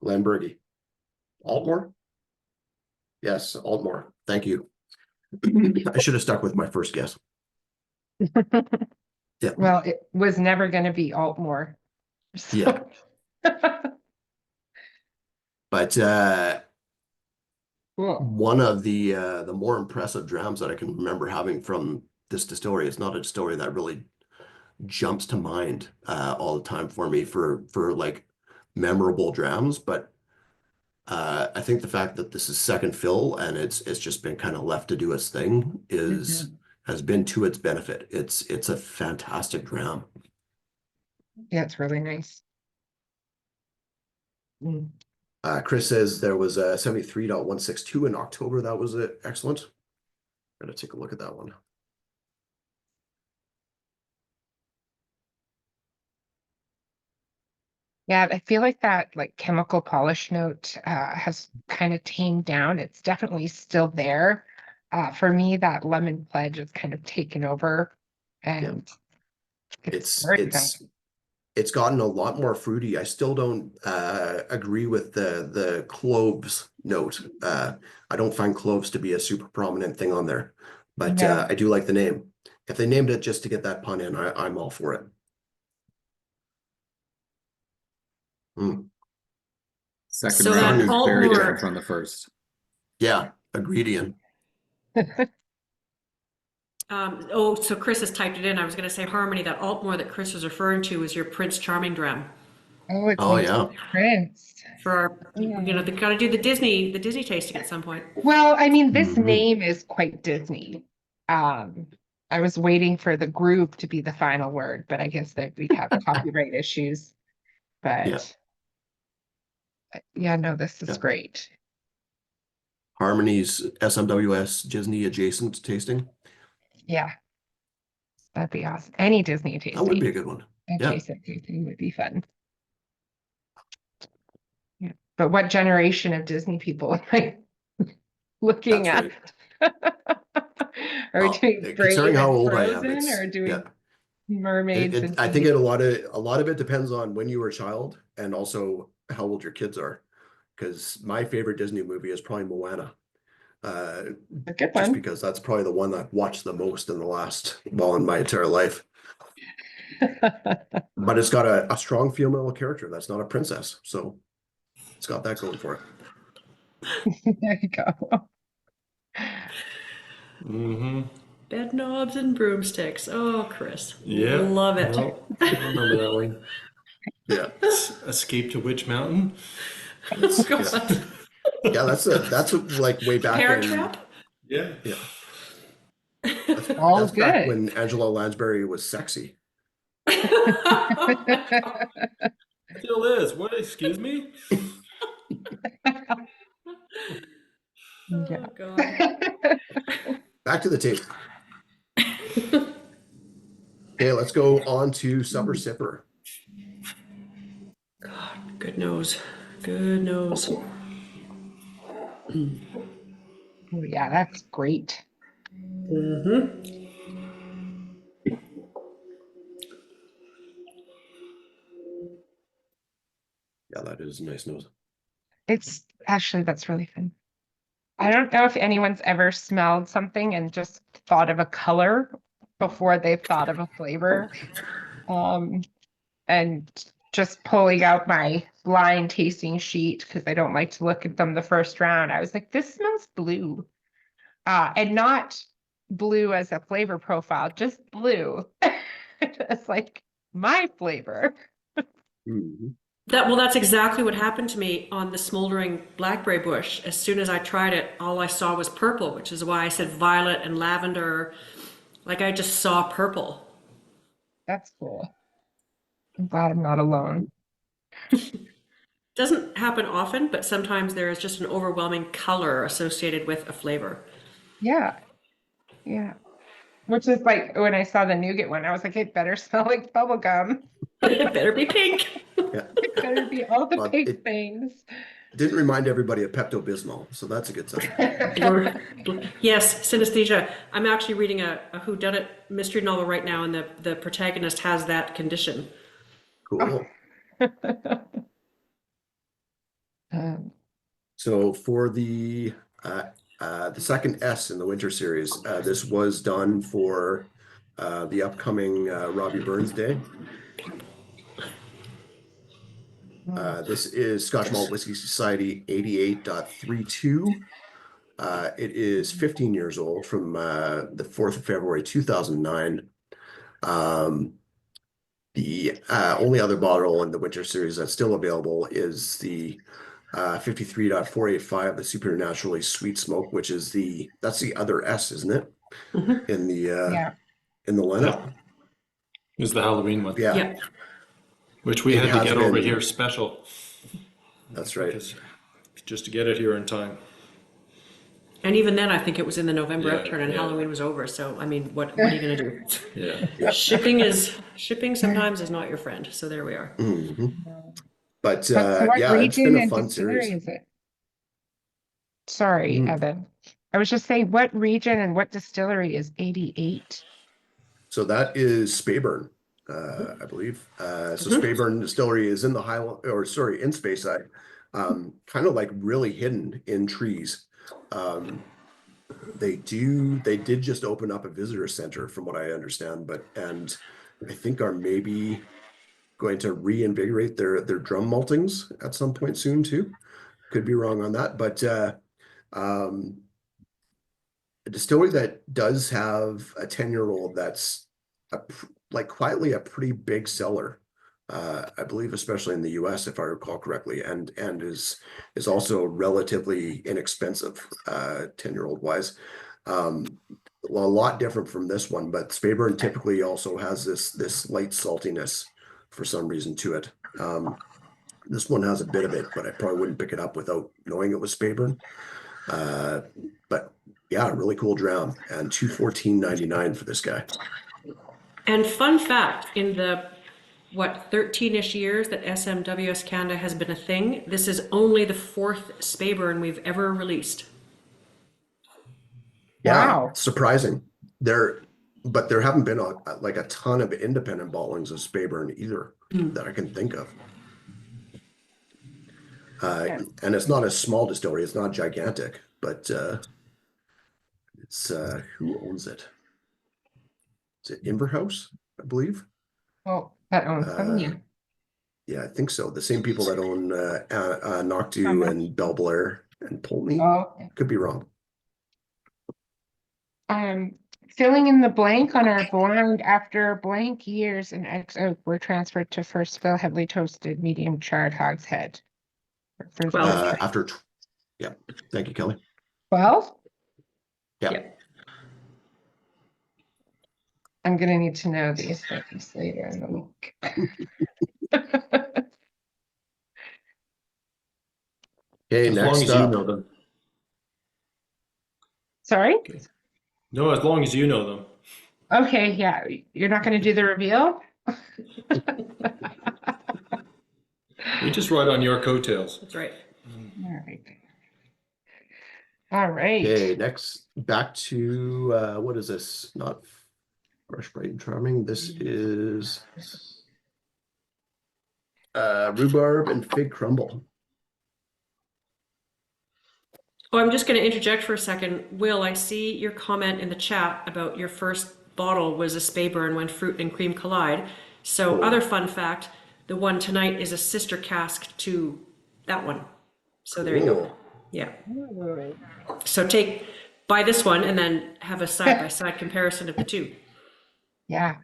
Glenbergie. Altmore? Yes, Altmore. Thank you. I should have stuck with my first guess. Yeah. Well, it was never going to be Altmore. So. Yeah. But Cool. one of the more impressive drams that I can remember having from this distillery, it's not a distillery that really jumps to mind all the time for me for like memorable drams, but I think the fact that this is second fill and it's just been kind of left to do its thing has been to its benefit. It's a fantastic dram. Yeah, it's really nice. Mm. Chris says there was a 73.162 in October. That was excellent. I'm gonna take a look at that one. Yeah, I feel like that like chemical polish note has kind of tamed down. It's definitely still there. For me, that lemon pledge has kind of taken over, and it's very nice. It's gotten a lot more fruity. I still don't agree with the cloves note. I don't find cloves to be a super prominent thing on there, but No. I do like the name. If they named it just to get that pun in, I'm all for it. Second So round that is very Altmore- different from the first. Yeah, agreed, Ian. So Chris has typed it in. I was going to say, Harmony, that Altmore that Chris was referring to is your Prince Charming dram. Oh, it's Oh, made yeah. from Prince. for our, they got to do the Disney tasting at some point. Well, I mean, this Mhm. name is quite Disney. I was waiting for the group to be the final word, but I guess that we'd have copyright issues. But yeah, no, this is Yeah. great. Harmony's SMWS Disney adjacent tasting. Yeah, that'd be awesome. Any Disney That would be a tasting, good one. adjacent tasting would be fun. Yeah, but what generation of Disney people am I looking That's at? right. Are we Well, doing Brave considering how and old I am, Frozen, or doing mermaids and I think Disney? a lot of it depends on when you were a child and also how old your kids are. Because my favorite Disney movie is probably Moana. A good Just one. because that's probably the one I've watched the most in my entire life. But it's got a strong female character that's not a princess, so it's got that going for it. There you go. Mm-hmm. Bed knobs and broomsticks. Oh, Chris. Yeah. Love it. Well, I remember that one. Yeah. Escape to Witch Mountain. Oh, God. Yeah, that's like way back Parent when. Trap? Yeah. Yeah. All That's back good. when Angela Lansbury was sexy. Still is. What? Excuse me? Yeah. Oh, God. Back to the tape. Okay, let's go on to Supper Sipper. God, good nose. Good nose. Oh, yeah, that's great. Mm-hmm. Yeah, that is a nice nose. It's actually, that's really fun. I don't know if anyone's ever smelled something and just thought of a color before they've thought of a flavor. And just pulling out my blind tasting sheet because I don't like to look at them the first round. I was like, this smells blue. And not blue as a flavor profile, just blue. It's like my flavor. Mhm. That's exactly what happened to me on the smoldering blackberry bush. As soon as I tried it, all I saw was purple, which is why I said violet and lavender. Like I just saw purple. That's cool. I'm glad I'm not alone. Doesn't happen often, but sometimes there is just an overwhelming color associated with a flavor. Yeah. Yeah. Which is like when I saw the nougat one, I was like, it better smell like bubble gum. It better be pink. Yeah. It better be all the Well, pink it things. didn't remind everybody of Pepto-Bismol, so that's a good sign. Yes, synesthesia. I'm actually reading a whodunit mystery novel right now, and the protagonist has that condition. Cool. Um, So for the second S in the winter series, this was done for the upcoming Robbie Burns Day. This is Scotch Malt Whiskey Society 88.32. It is 15 years old from the 4th of February 2009. The only other bottle in the winter series that's still available is the 53.485, the supernaturally sweet smoke, which is that's the other S, isn't it? Mhm. In the yeah. in the lineup. Is the Halloween one. Yeah, Yeah. Which we It had to has get over been- here special. that's right. Just to get it here in time. And even then, I think it was in the November Yeah, upturn, and yeah. Halloween was over. So, I mean, what are you going to do? Yeah. Shipping sometimes is not your friend. So there we are. Mhm. But So what yeah, it's been region a and fun distillery series. is it? Sorry, Mm. Evan. I was just saying, what region and what distillery is 88? So that is Speyburn, I believe. So Speyburn Distillery is in the Highland, or sorry, in Speyside, kind of like really hidden in trees. They did just open up a visitor center, from what I understand, and I think are maybe going to reinvigorate their drum maltings at some point soon too. Could be wrong on that, but a distillery that does have a 10-year-old that's like quietly a pretty big seller I believe, especially in the US, if I recall correctly, and is also relatively inexpensive, 10-year-old wise. Well, a lot different from this one, but Speyburn typically also has this light saltiness for some reason to it. This one has a bit of it, but I probably wouldn't pick it up without knowing it was Speyburn. But yeah, really cool dram, and $214.99 for this guy. And fun fact, in the, what, 13-ish years that SMWS Canada has been a thing, this is only the 4th Speyburn we've ever released. Yeah, Wow. surprising. But there haven't been like a ton of independent bottlings of Speyburn either that I can think of. And it's not a small distillery, it's not gigantic, but it's who owns it? Is it Inverhouse, I believe? Oh, that owns them, yeah. Yeah, I think so. The same people that own Noctu and Bell Blair and Pulteney. Oh, Could be wrong. filling in the blank on our blonde after blank years and XO were transferred to first fill heavily toasted medium charred hogshead. Well, Yeah, thank you, Kelly. 12? Yeah. I'm gonna need to know these things later in the week. Okay, As long next as you up. know them. Sorry? No, as long as you know them. Okay, yeah, you're not gonna do the reveal? We just ride on your coattails. that's right. All right. All right. Okay, next back to what is this? Not Fresh, Bright, and Charming. This is rhubarb and fig crumble. Oh, I'm just going to interject for a second. Will, I see your comment in the chat about your first bottle was a Speyburn when fruit and cream collide. So Cool. other fun fact, the one tonight is a sister cask to that one. So there you go. Cool. Yeah. Ooh. So buy this one and then have a side-by-side comparison of the two. Yeah.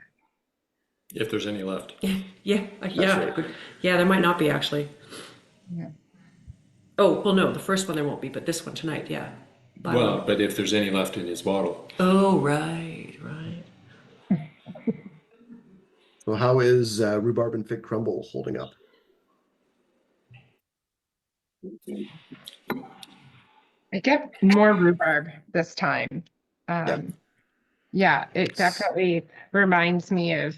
If there's any left. Yeah, yeah, right. yeah, there might not be actually. Yeah. Oh, well, no, the first one there won't be, but this one tonight, yeah. Buy Well, one. but if there's any left in his bottle. Oh, right, right. So how is rhubarb and fig crumble holding up? I get more rhubarb this time. Yeah. Yeah, it definitely reminds me of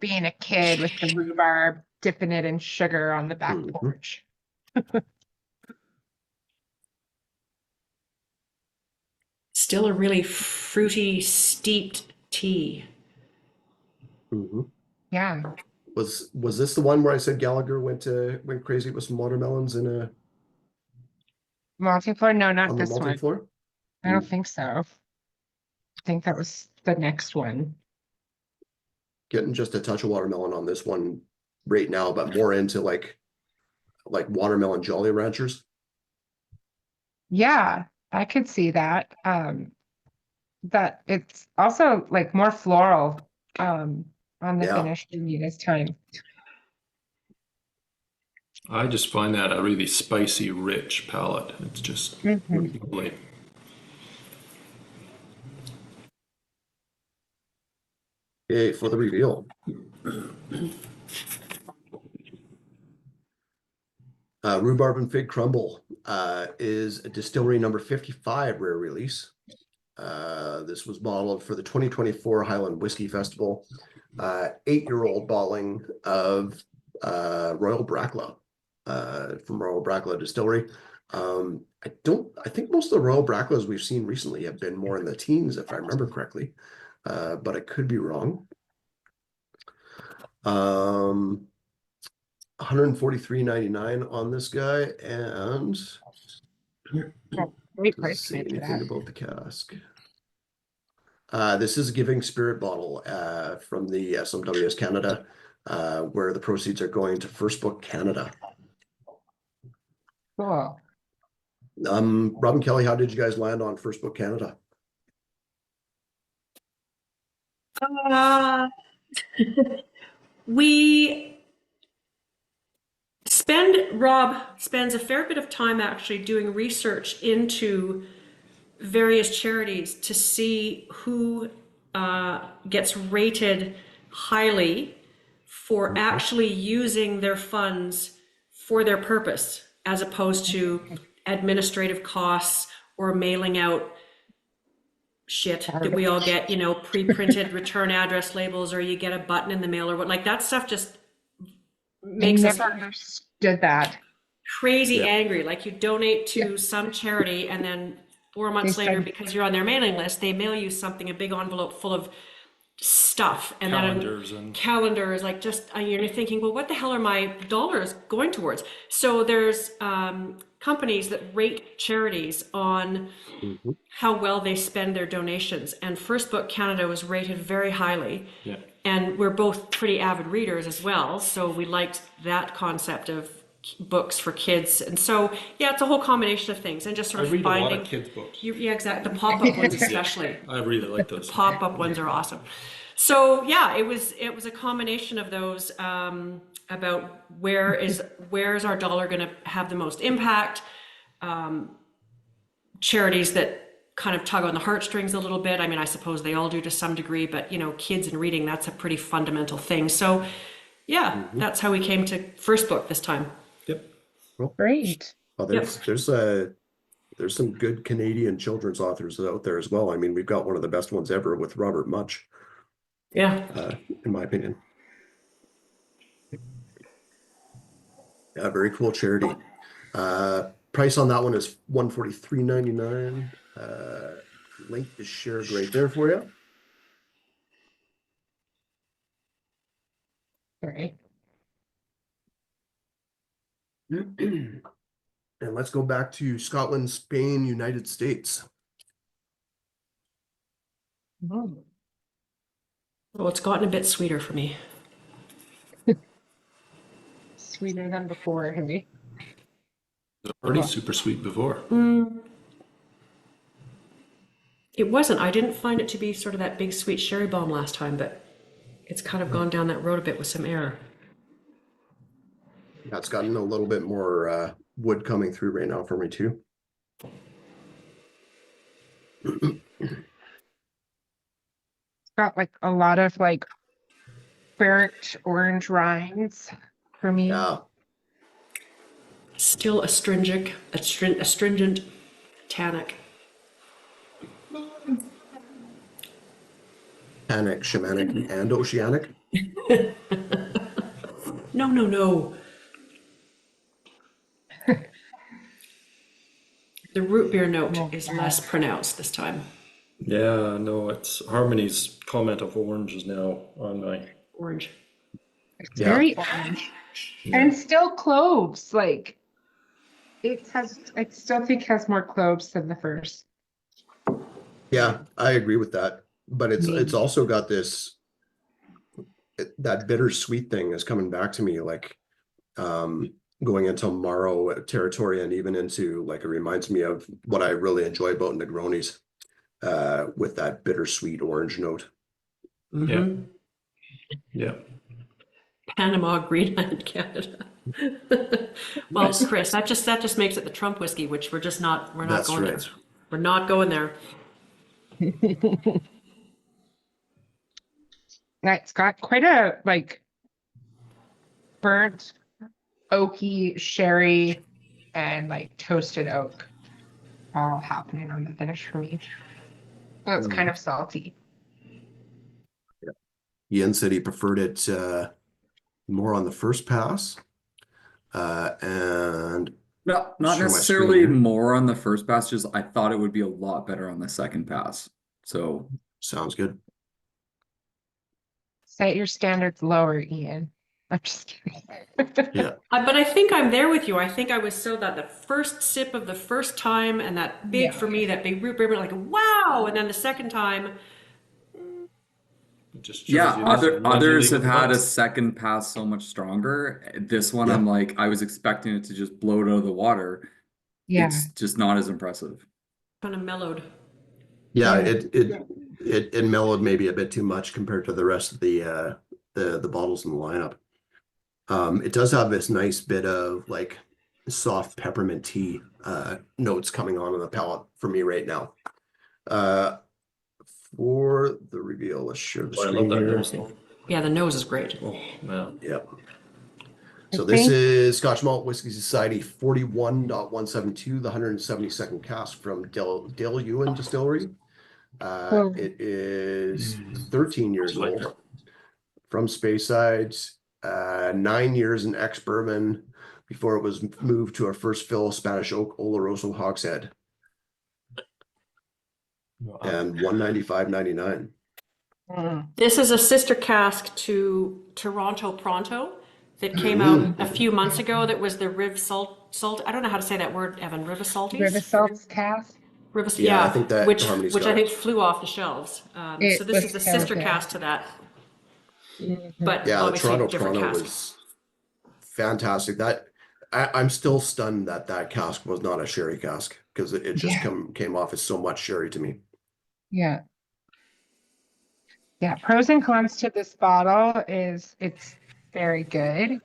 being a kid with the rhubarb, dipping it in sugar on the back porch. Still a really fruity, steeped tea. Mm-hmm. Yeah. Was this the one where I said Gallagher went crazy with some watermelons in a Multi-floor? No, not on the this one. multi-floor? I don't think so. I think that was the next one. Getting just a touch of watermelon on this one right now, but more into like watermelon Jolly Ranchers. Yeah, I could see that. That it's also like more floral on the Yeah. finish to me this time. I just find that a really spicy, rich palate. It's just lovely. Okay, for the reveal. Rhubarb and Fig Crumble is a distillery number 55 rare release. This was bottled for the 2024 Highland Whiskey Festival. 8-year-old bottling of Royal Brackla from Royal Brackla Distillery. I think most of the Royal Bracklas we've seen recently have been more in the teens, if I remember correctly, but I could be wrong. 143.99 on this guy, and Great does it price say point for anything that. about the cask? This is a Giving Spirit bottle from the SMWS Canada, where the proceeds are going to First Book Canada. Cool. Rob and Kelly, how did you guys land on First Book Canada? Rob spends a fair bit of time actually doing research into various charities to see who gets rated highly for actually using their funds for their purpose, as opposed to administrative costs or mailing out shit that we all get, you know, pre-printed return address labels, or you get a button in the mail or what, like that stuff just makes us never understood that. crazy Yeah. angry. Like you donate to some charity and then 4 months They later, send- because you're on their mailing list, they mail you something, a big envelope full of stuff, and Calendars then and calendars, like just you're thinking, well, what the hell are my dollars going towards? So there's companies that rate charities on how well they spend their donations, and First Book Canada was rated very highly. yeah. And we're both pretty avid readers as well, so we liked that concept of books for kids. And so, yeah, it's a whole combination of things, and just sort I of read a lot finding. of kids' books. Yeah, exactly. The pop-up ones especially. I really like those. Pop-up ones are awesome. So yeah, it was a combination of those about where is our dollar going to have the most impact. Charities that kind of tug on the heartstrings a little bit. I mean, I suppose they all do to some degree, but you know, kids and reading, that's a pretty fundamental thing. So yeah, that's how we came to First Book this time. Yep. Great. Well, there's some good Canadian children's authors out there as well. I mean, we've got one of the best ones ever with Robert Much, Yeah. in my opinion. Yeah, very cool charity. Price on that one is $143.99. Link is shared right there for you. Great. And let's go back to Scotland, Spain, United States. Oh. Well, it's gotten a bit sweeter for me. Sweeter than before, hey? Already super sweet before. It wasn't. I didn't find it to be sort of that big sweet sherry bomb last time, but it's kind of gone down that road a bit with some error. Yeah, it's gotten a little bit more wood coming through right now for me too. It's got like a lot of like burnt orange rinds for me. Yeah, Still astringent, tannic. Tannic, Shamanic, and Oceanic. No. The root beer note is less pronounced this time. Yeah, no, it's Harmony's comment of orange is now on my. Orange. It's Yeah. very orange. And still cloves. Like I still think it has more cloves than the first. Yeah, I agree with that. But it's Maybe. also got this that bittersweet thing is coming back to me, like going into Marrow territory, and even into, like, it reminds me of what I really enjoy about Negronis, with that bittersweet orange note. Mhm. Yeah. Panama, Greenland, Canada. Well, Chris, that just makes it the Trump whiskey, which we're not That's going right. there. We're not going there. It's got quite a like burnt oaky sherry and like toasted oak all happening on the finish for me. Oh, it's kind of salty. Ian said he preferred it more on the first pass. And Not Share my necessarily screen here. more on the first pass, just I thought it would be a lot better on the second pass. So sounds good. Set your standards lower, Ian. I'm just kidding. Yeah. But I think I'm there with you. I think I was so that the first sip of the first time, and that big, Yeah. for me, that big root beer, like, wow. And then the second time, It just shows yeah, you this is others legal have had a device. second pass so much stronger. This one, Yeah. I'm like, I was expecting it to just blow it out of the water. Yeah. It's just not as impressive. kind of mellowed. Yeah, Yeah. it mellowed maybe a bit too much compared to the rest of the the bottles in the lineup. It does have this nice bit of like soft peppermint tea notes coming on the palate for me right now. For the reveal, let's share the I love screen that here. nose though. Yeah, the nose is great. Oh man. Yep. I So this think- is Scotch Malt Whiskey Society 41.172, the 172nd cask from Dale Ewan Distillery. Oh. It is 13 years Like old it. from Speyside, 9 years in ex-bourbon before it was moved to our first fill Spanish Oak Oloroso Hogshead, and $195.99. This is a sister cask to Toronto Pronto that came out a few months ago. That was the Riv Salt. I don't know how to say that word, Evan. Rivasalties. Riversalt's cast. Yeah, I think that which Harmony's I got think flew off the shelves. It So this was is a so sister good. cask to that, but Yeah, the obviously Toronto different Pronto cask. was fantastic. I'm still stunned that cask was not a sherry cask, because it just came off as so much sherry to me. Yeah. Yeah. Pros and cons to this bottle is it's very good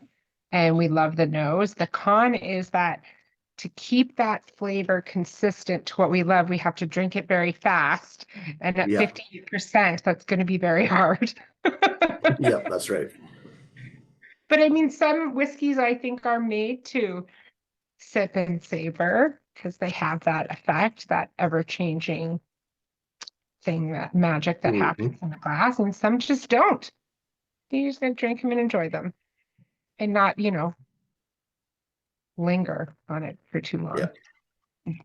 and we love the nose. The con is that to keep that flavor consistent to what we love, we have to drink it very fast. And at Yeah. 50%, that's going to be very hard. Yep, that's right. But I mean, some whiskeys I think are made to sip and savor because they have that effect, that ever-changing thing, that magic that happens in the glass, and some just don't. You just gonna drink them and enjoy them and not, linger on it for too long. Yeah.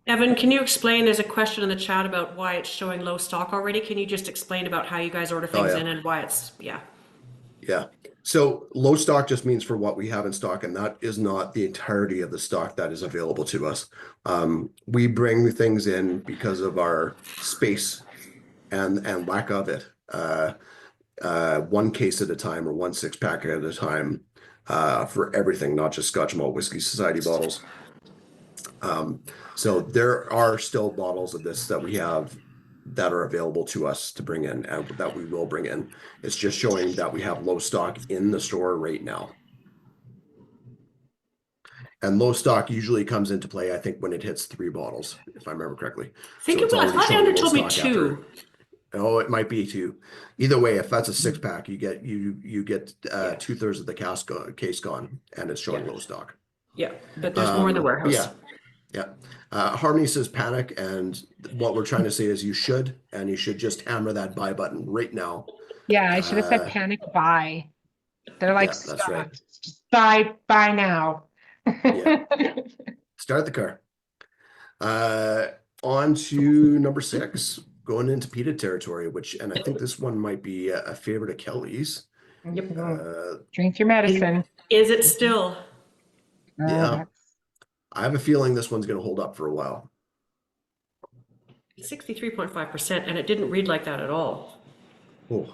Evan, can you explain? There's a question in the chat about why it's showing low stock already. Can you just explain about how you guys order things in and why it's Yeah. So low stock just means for what we have in stock, and that is not the entirety of the stock that is available to us. We bring things in because of our space and lack of it. 1 case at a time, or 1 6-pack at a time, for everything, not just Scotch Malt Whiskey Society bottles. So there are still bottles of this that we have that are available to us to bring in, and that we will bring in. It's just showing that we have low stock in the store right now. And low stock usually comes into play, I think, when it hits 3 bottles, if I remember correctly. I think So it it's was. I already thought showing Andrew low told me stock 2. Oh, it might be 2. Either way, if that's a 6-pack, you get 2/3 of the case gone, and it's showing low stock. Yeah, but there's more in the warehouse. Yeah. Harmony says panic, and what we're trying to say is you should just hammer that buy button right now. Yeah, I should have said panic buy. They're like, Yeah, that's right. Just buy now. Yeah. Start the car. On to number 6, going into peated territory, and I think this one might be a favorite of Kelly's. Yep. Drink your medicine. Is it still? Yeah. I have a feeling this one's going to hold up for a while. 63.5%, and it didn't read like that at all. Oh,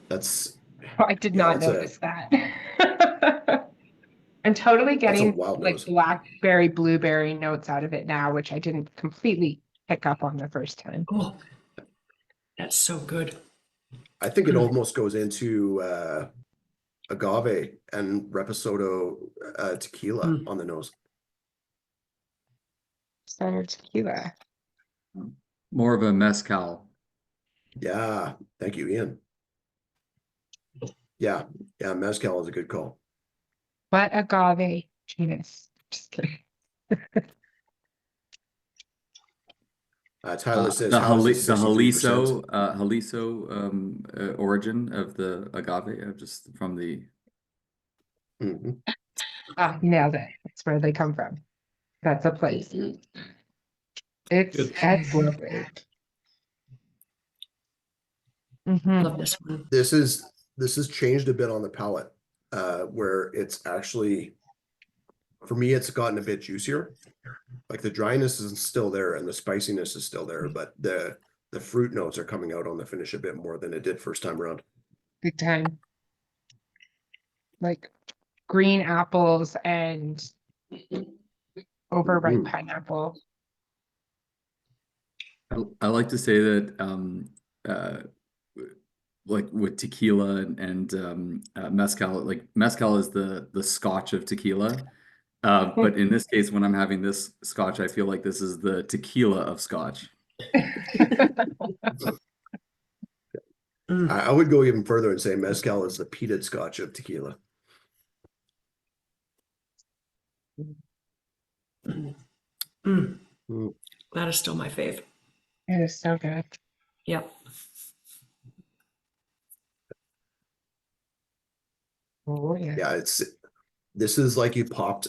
that's. I did not notice that. I'm totally getting like blackberry, blueberry notes out of it now, which I didn't completely pick up on the first time. Oh, that's so good. I think it almost goes into agave and reposado tequila on the nose. Standard tequila. More of a mezcal. Yeah, thank you, Ian. Yeah, mezcal is a good call. What agave genus? Just kidding. Tyler says the Jalisco origin of the agave, just from the. Ah, nailed it. That's where they come from. That's a place. That's lovely. Love this one. This has changed a bit on the palate, where it's actually, for me, it's gotten a bit juicier. Like the dryness is still there and the spiciness is still there, but the fruit notes are coming out on the finish a bit more than it did first time around. Big time. Like green apples and overripe pineapple. I like to say that like with tequila and mezcal. Like mezcal is the scotch of tequila. But in this case, when I'm having this scotch, I feel like this is the tequila of scotch. I would go even further and say mezcal is the peated scotch of tequila. That is still my fave. It is so good. Yeah. Oh yeah. Yeah, this is like you popped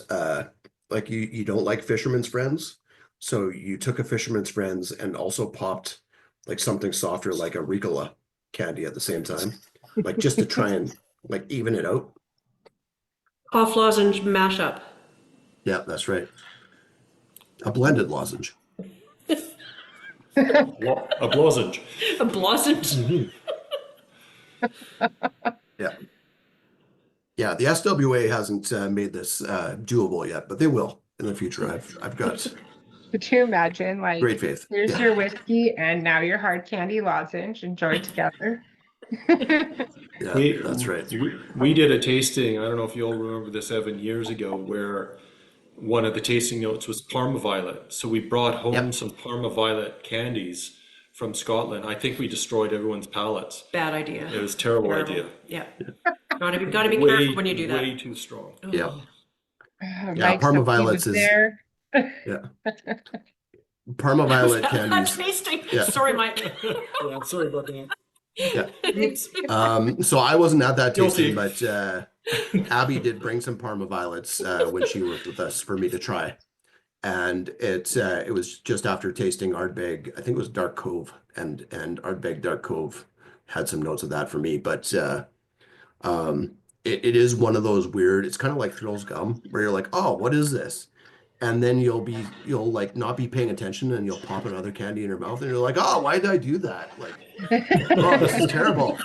like you don't like Fisherman's Friends, so you took a Fisherman's Friends and also popped like something softer like a Ricola candy at the same time, like just to try and like even it out. Cough lozenge mashup. Yeah, that's right. A blended lozenge. A lozenge. A lozenge. Yeah. Yeah, the SWA hasn't made this doable yet, but they will in the future. I've got Could you imagine, like, great faith. here's Yeah. your whiskey and now your hard candy lozenge. Enjoy together. Yeah, that's right. We did a tasting, I don't know if you all remember this, 7 years ago, where one of the tasting notes was Parma Violet. So we brought home some Parma Violet candies from Scotland. I think we destroyed everyone's palates. Bad idea. It was a terrible idea. Yeah. Gotta be careful when you do that. Way too strong. Yeah. Yeah, Yeah, Parma Violets is there. yeah. Parma Violet I'm candies. tasting. Yeah. Sorry, Mike. Yeah, sorry about that. Yeah. So I wasn't at that Guilty. tasting, but Abby did bring some Parma Violets when she worked with us for me to try. And it was just after tasting Ardbeg, I think it was Dark Cove, and Ardbeg Dark Cove had some notes of that for me. But it is one of those weird, it's kind of like Thrills gum where you're like, oh, what is this? And then you'll like not be paying attention and you'll pop another candy in your mouth and you're like, oh, why did I do that? Like, oh, this is terrible.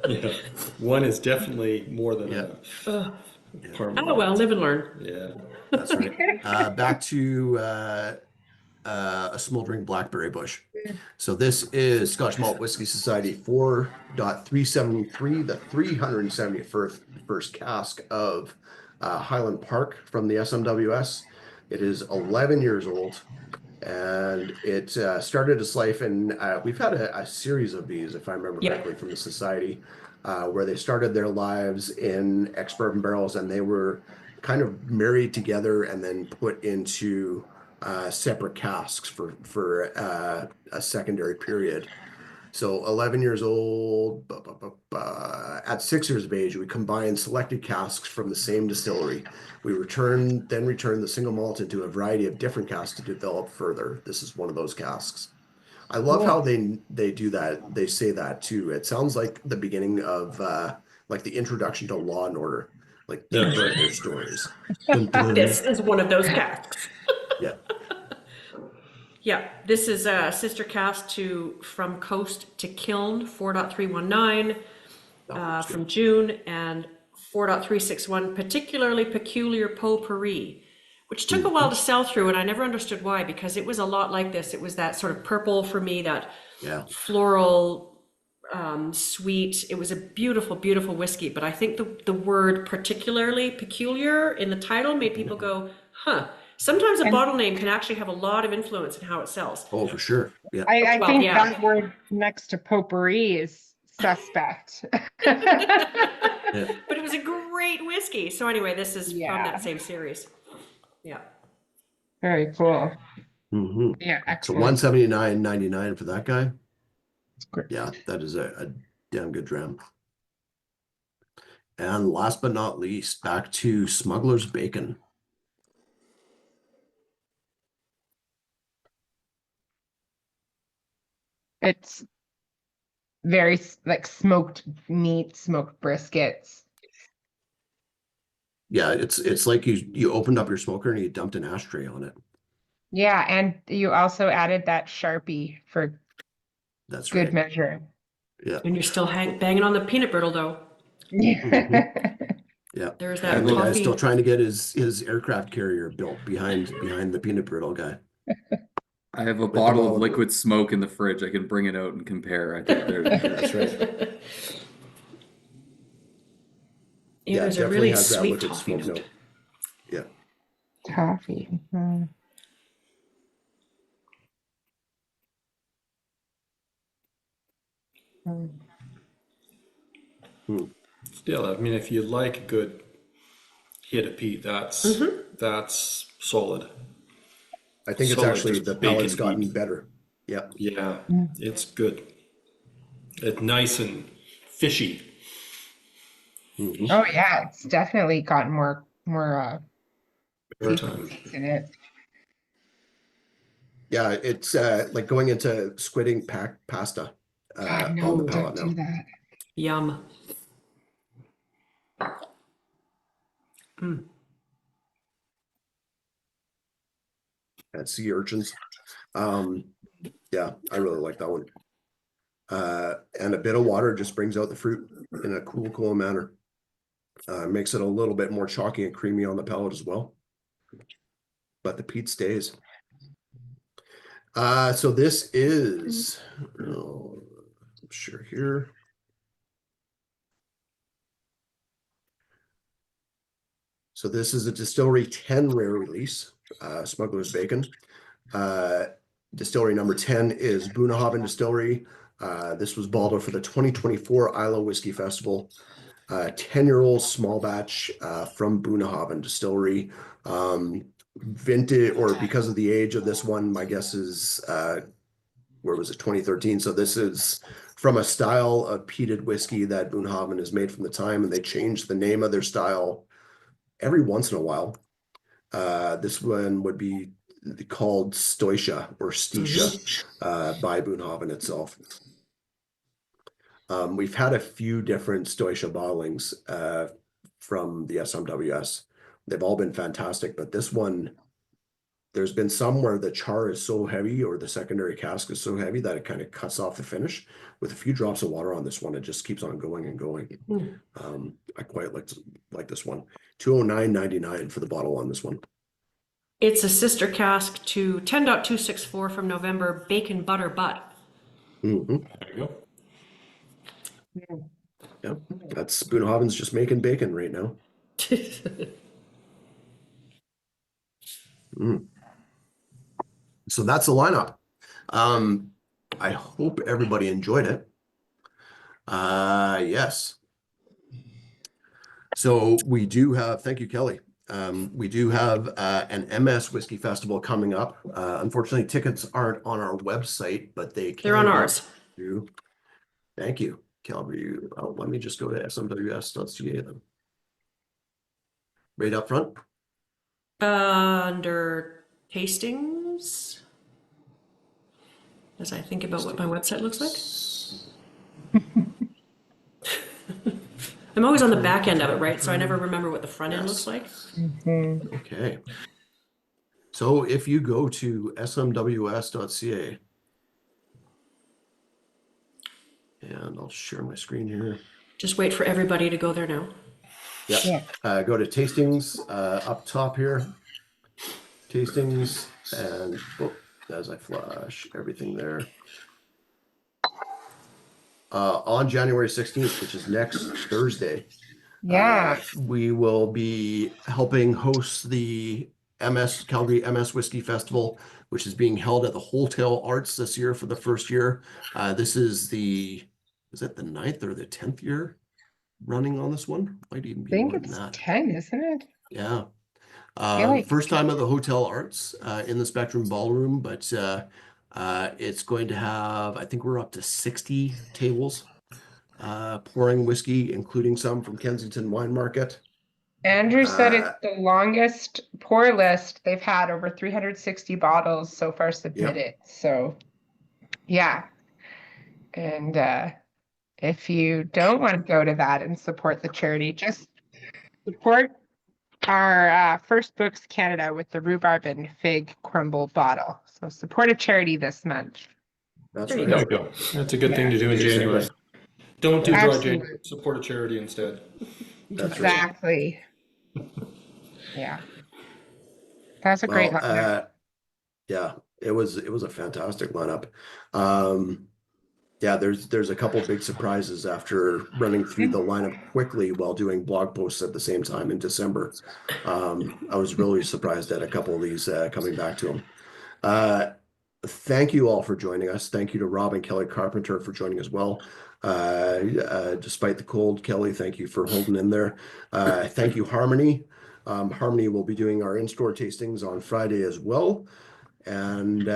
Yeah. One is definitely more than a Parma Oh, well, live and learn. Yeah. That's right. Back to a smoldering blackberry bush. So this is Scotch Malt Whiskey Society 4.373, the 371st cask of Highland Park from the SMWS. It is 11 years old, and it started its life in, we've had a series of these, if I remember correctly, from the Society, where they started their lives in ex-bourbon barrels, and they were kind of married together and then put into separate casks for a secondary period. So 11 years old, at 6 years of age, we combined selected casks from the same distillery. We returned the single malt into a variety of different casks to develop further. This is one of those casks. I love how they do that. They say that too. It sounds like the beginning of like the introduction to Law and Order, like their stories. This is one of those casks. Yeah. Yeah, this is a sister cask to From Coast to Kiln 4.319 from June, and 4.361 particularly peculiar potpourri, which took a while to sell through, and I never understood why, because it was a lot like this. It was that sort of purple for me, that floral, sweet. It was a beautiful, beautiful whiskey, but I think the word particularly peculiar in the title made people go, huh. Sometimes a bottle name can actually have a lot of influence in how it sells. Oh, for sure. Yeah. I think that word next to potpourri is suspect. But it was a great whiskey. So anyway, this is from that same series. Yeah. Very cool. Mm-hmm. Yeah, So excellent. $179.99 for that guy. That's great. Yeah, that is a damn good dram. And last but not least, back to Smuggler's Bacon. It's very like smoked meat, smoked briskets. Yeah, it's like you opened up your smoker and you dumped an ashtray on it. Yeah, and you also added that Sharpie for That's good right. measure. Yeah. And you're still banging on the peanut brittle though. Yeah. There's that And the guy's toffee. still trying to get his aircraft carrier built behind the peanut brittle guy. I have a them bottle all of in. liquid smoke in the fridge. I can bring it out and compare. I think That's right. Yeah, Yeah, it there's a definitely really has that sweet liquid toffee smoke note. note. Yeah. Toffee. Hmm. Still, I mean, if you like a good hit of peat, that's solid. I think it's Solid, actually just the palate's bacon gotten peat. better. Yeah. Yeah, Mm. it's good. It's nice and fishy. Mhm. Oh yeah, it's definitely gotten more Maritime. seafood in it. Yeah, it's like going into squidding pasta God, on the no, palate don't now. do that. Yum. At sea urchins. Um, yeah, I really like that one. And a bit of water just brings out the fruit in a cool manner. Makes it a little bit more chalky and creamy on the palate as well. But the peat stays. So this is, I'm sure here. So this is a Distillery 10 rare release, Smuggler's Bacon. Distillery number 10 is Bunnahabhain Distillery. This was bottled for the 2024 Isla Whiskey Festival. 10-year-old small batch from Bunnahabhain Distillery. Vintage, or because of the age of this one, my guess is, where was it, 2013? So this is from a style of peated whiskey that Bunnahabhain has made from the time, and they changed the name of their style every once in a while. This one would be called Stoisha or Stisha by Bunnahabhain itself. We've had a few different Stoisha bottlings from the SMWS. They've all been fantastic, but this one, there's been some where the char is so heavy or the secondary cask is so heavy that it kind of cuts off the finish. With a few drops of water on this one, it just keeps on going and going. I quite like this one. $209.99 for the bottle on this one. It's a sister cask to 10.264 from November, Bacon Butter Butt. Mm-hmm. There you go. Yep, that's Bunnahabhain's just making bacon right now. So that's the lineup. I hope everybody enjoyed it. Yes. So we do have, thank you, Kelly. We do have an MS Whiskey Festival coming up. Unfortunately, tickets aren't on our website, but they They're on can be ours. through. Thank you, Calvary. Oh, let me just go to smws.ca then. Right up front. Under tastings, as I think about what my website looks like. I'm always on the back end of it, right? So I never remember what the front end looks like. Okay. So if you go to smws.ca, and I'll share my screen here. Just wait for everybody to go there now. Yep. Yeah. Go to tastings up top here. Tastings, and as I flash everything there. On January 16th, which is next Thursday, Yeah. we will be helping host the Calgary MS Whiskey Festival, which is being held at the Hotel Arts this year for the first year. This is it the 9th or the 10th year running on this one? Might even I be think more than it's that. 10, isn't it? Yeah. I feel like First time at the Hotel Arts in the Spectrum Ballroom, but it's going to have, I think we're up to 60 tables pouring whiskey, including some from Kensington Wine Market. Andrew said it's the longest pour list they've had, over 360 bottles so far submitted. So yeah. And if you don't want to go to that and support the charity, just support our First Books Canada with the rhubarb and fig crumble bottle. So support a charity this month. That's There you There right. you go. That's a good thing to do in Basically. January. Don't do dry January. Absolutely. Support a charity instead. That's right. Exactly. Yeah. That's a great Well, lineup. yeah, it was a fantastic lineup. Yeah, there's a couple big surprises after running through the lineup quickly while doing blog posts at the same time in December. I was really surprised at a couple of these coming back to them. Thank you all for joining us. Thank you to Rob and Kelly Carpenter for joining as well. Despite the cold, Kelly, thank you for holding in there. Thank you, Harmony. Harmony will be doing our in-store tastings on Friday as well. And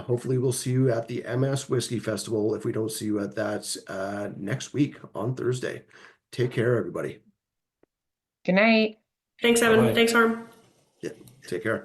hopefully we'll see you at the MS Whiskey Festival if we don't see you at that next week on Thursday. Take care, everybody. Good night. Thanks, Evan. Bye. Thanks, Harm. Yeah, take care.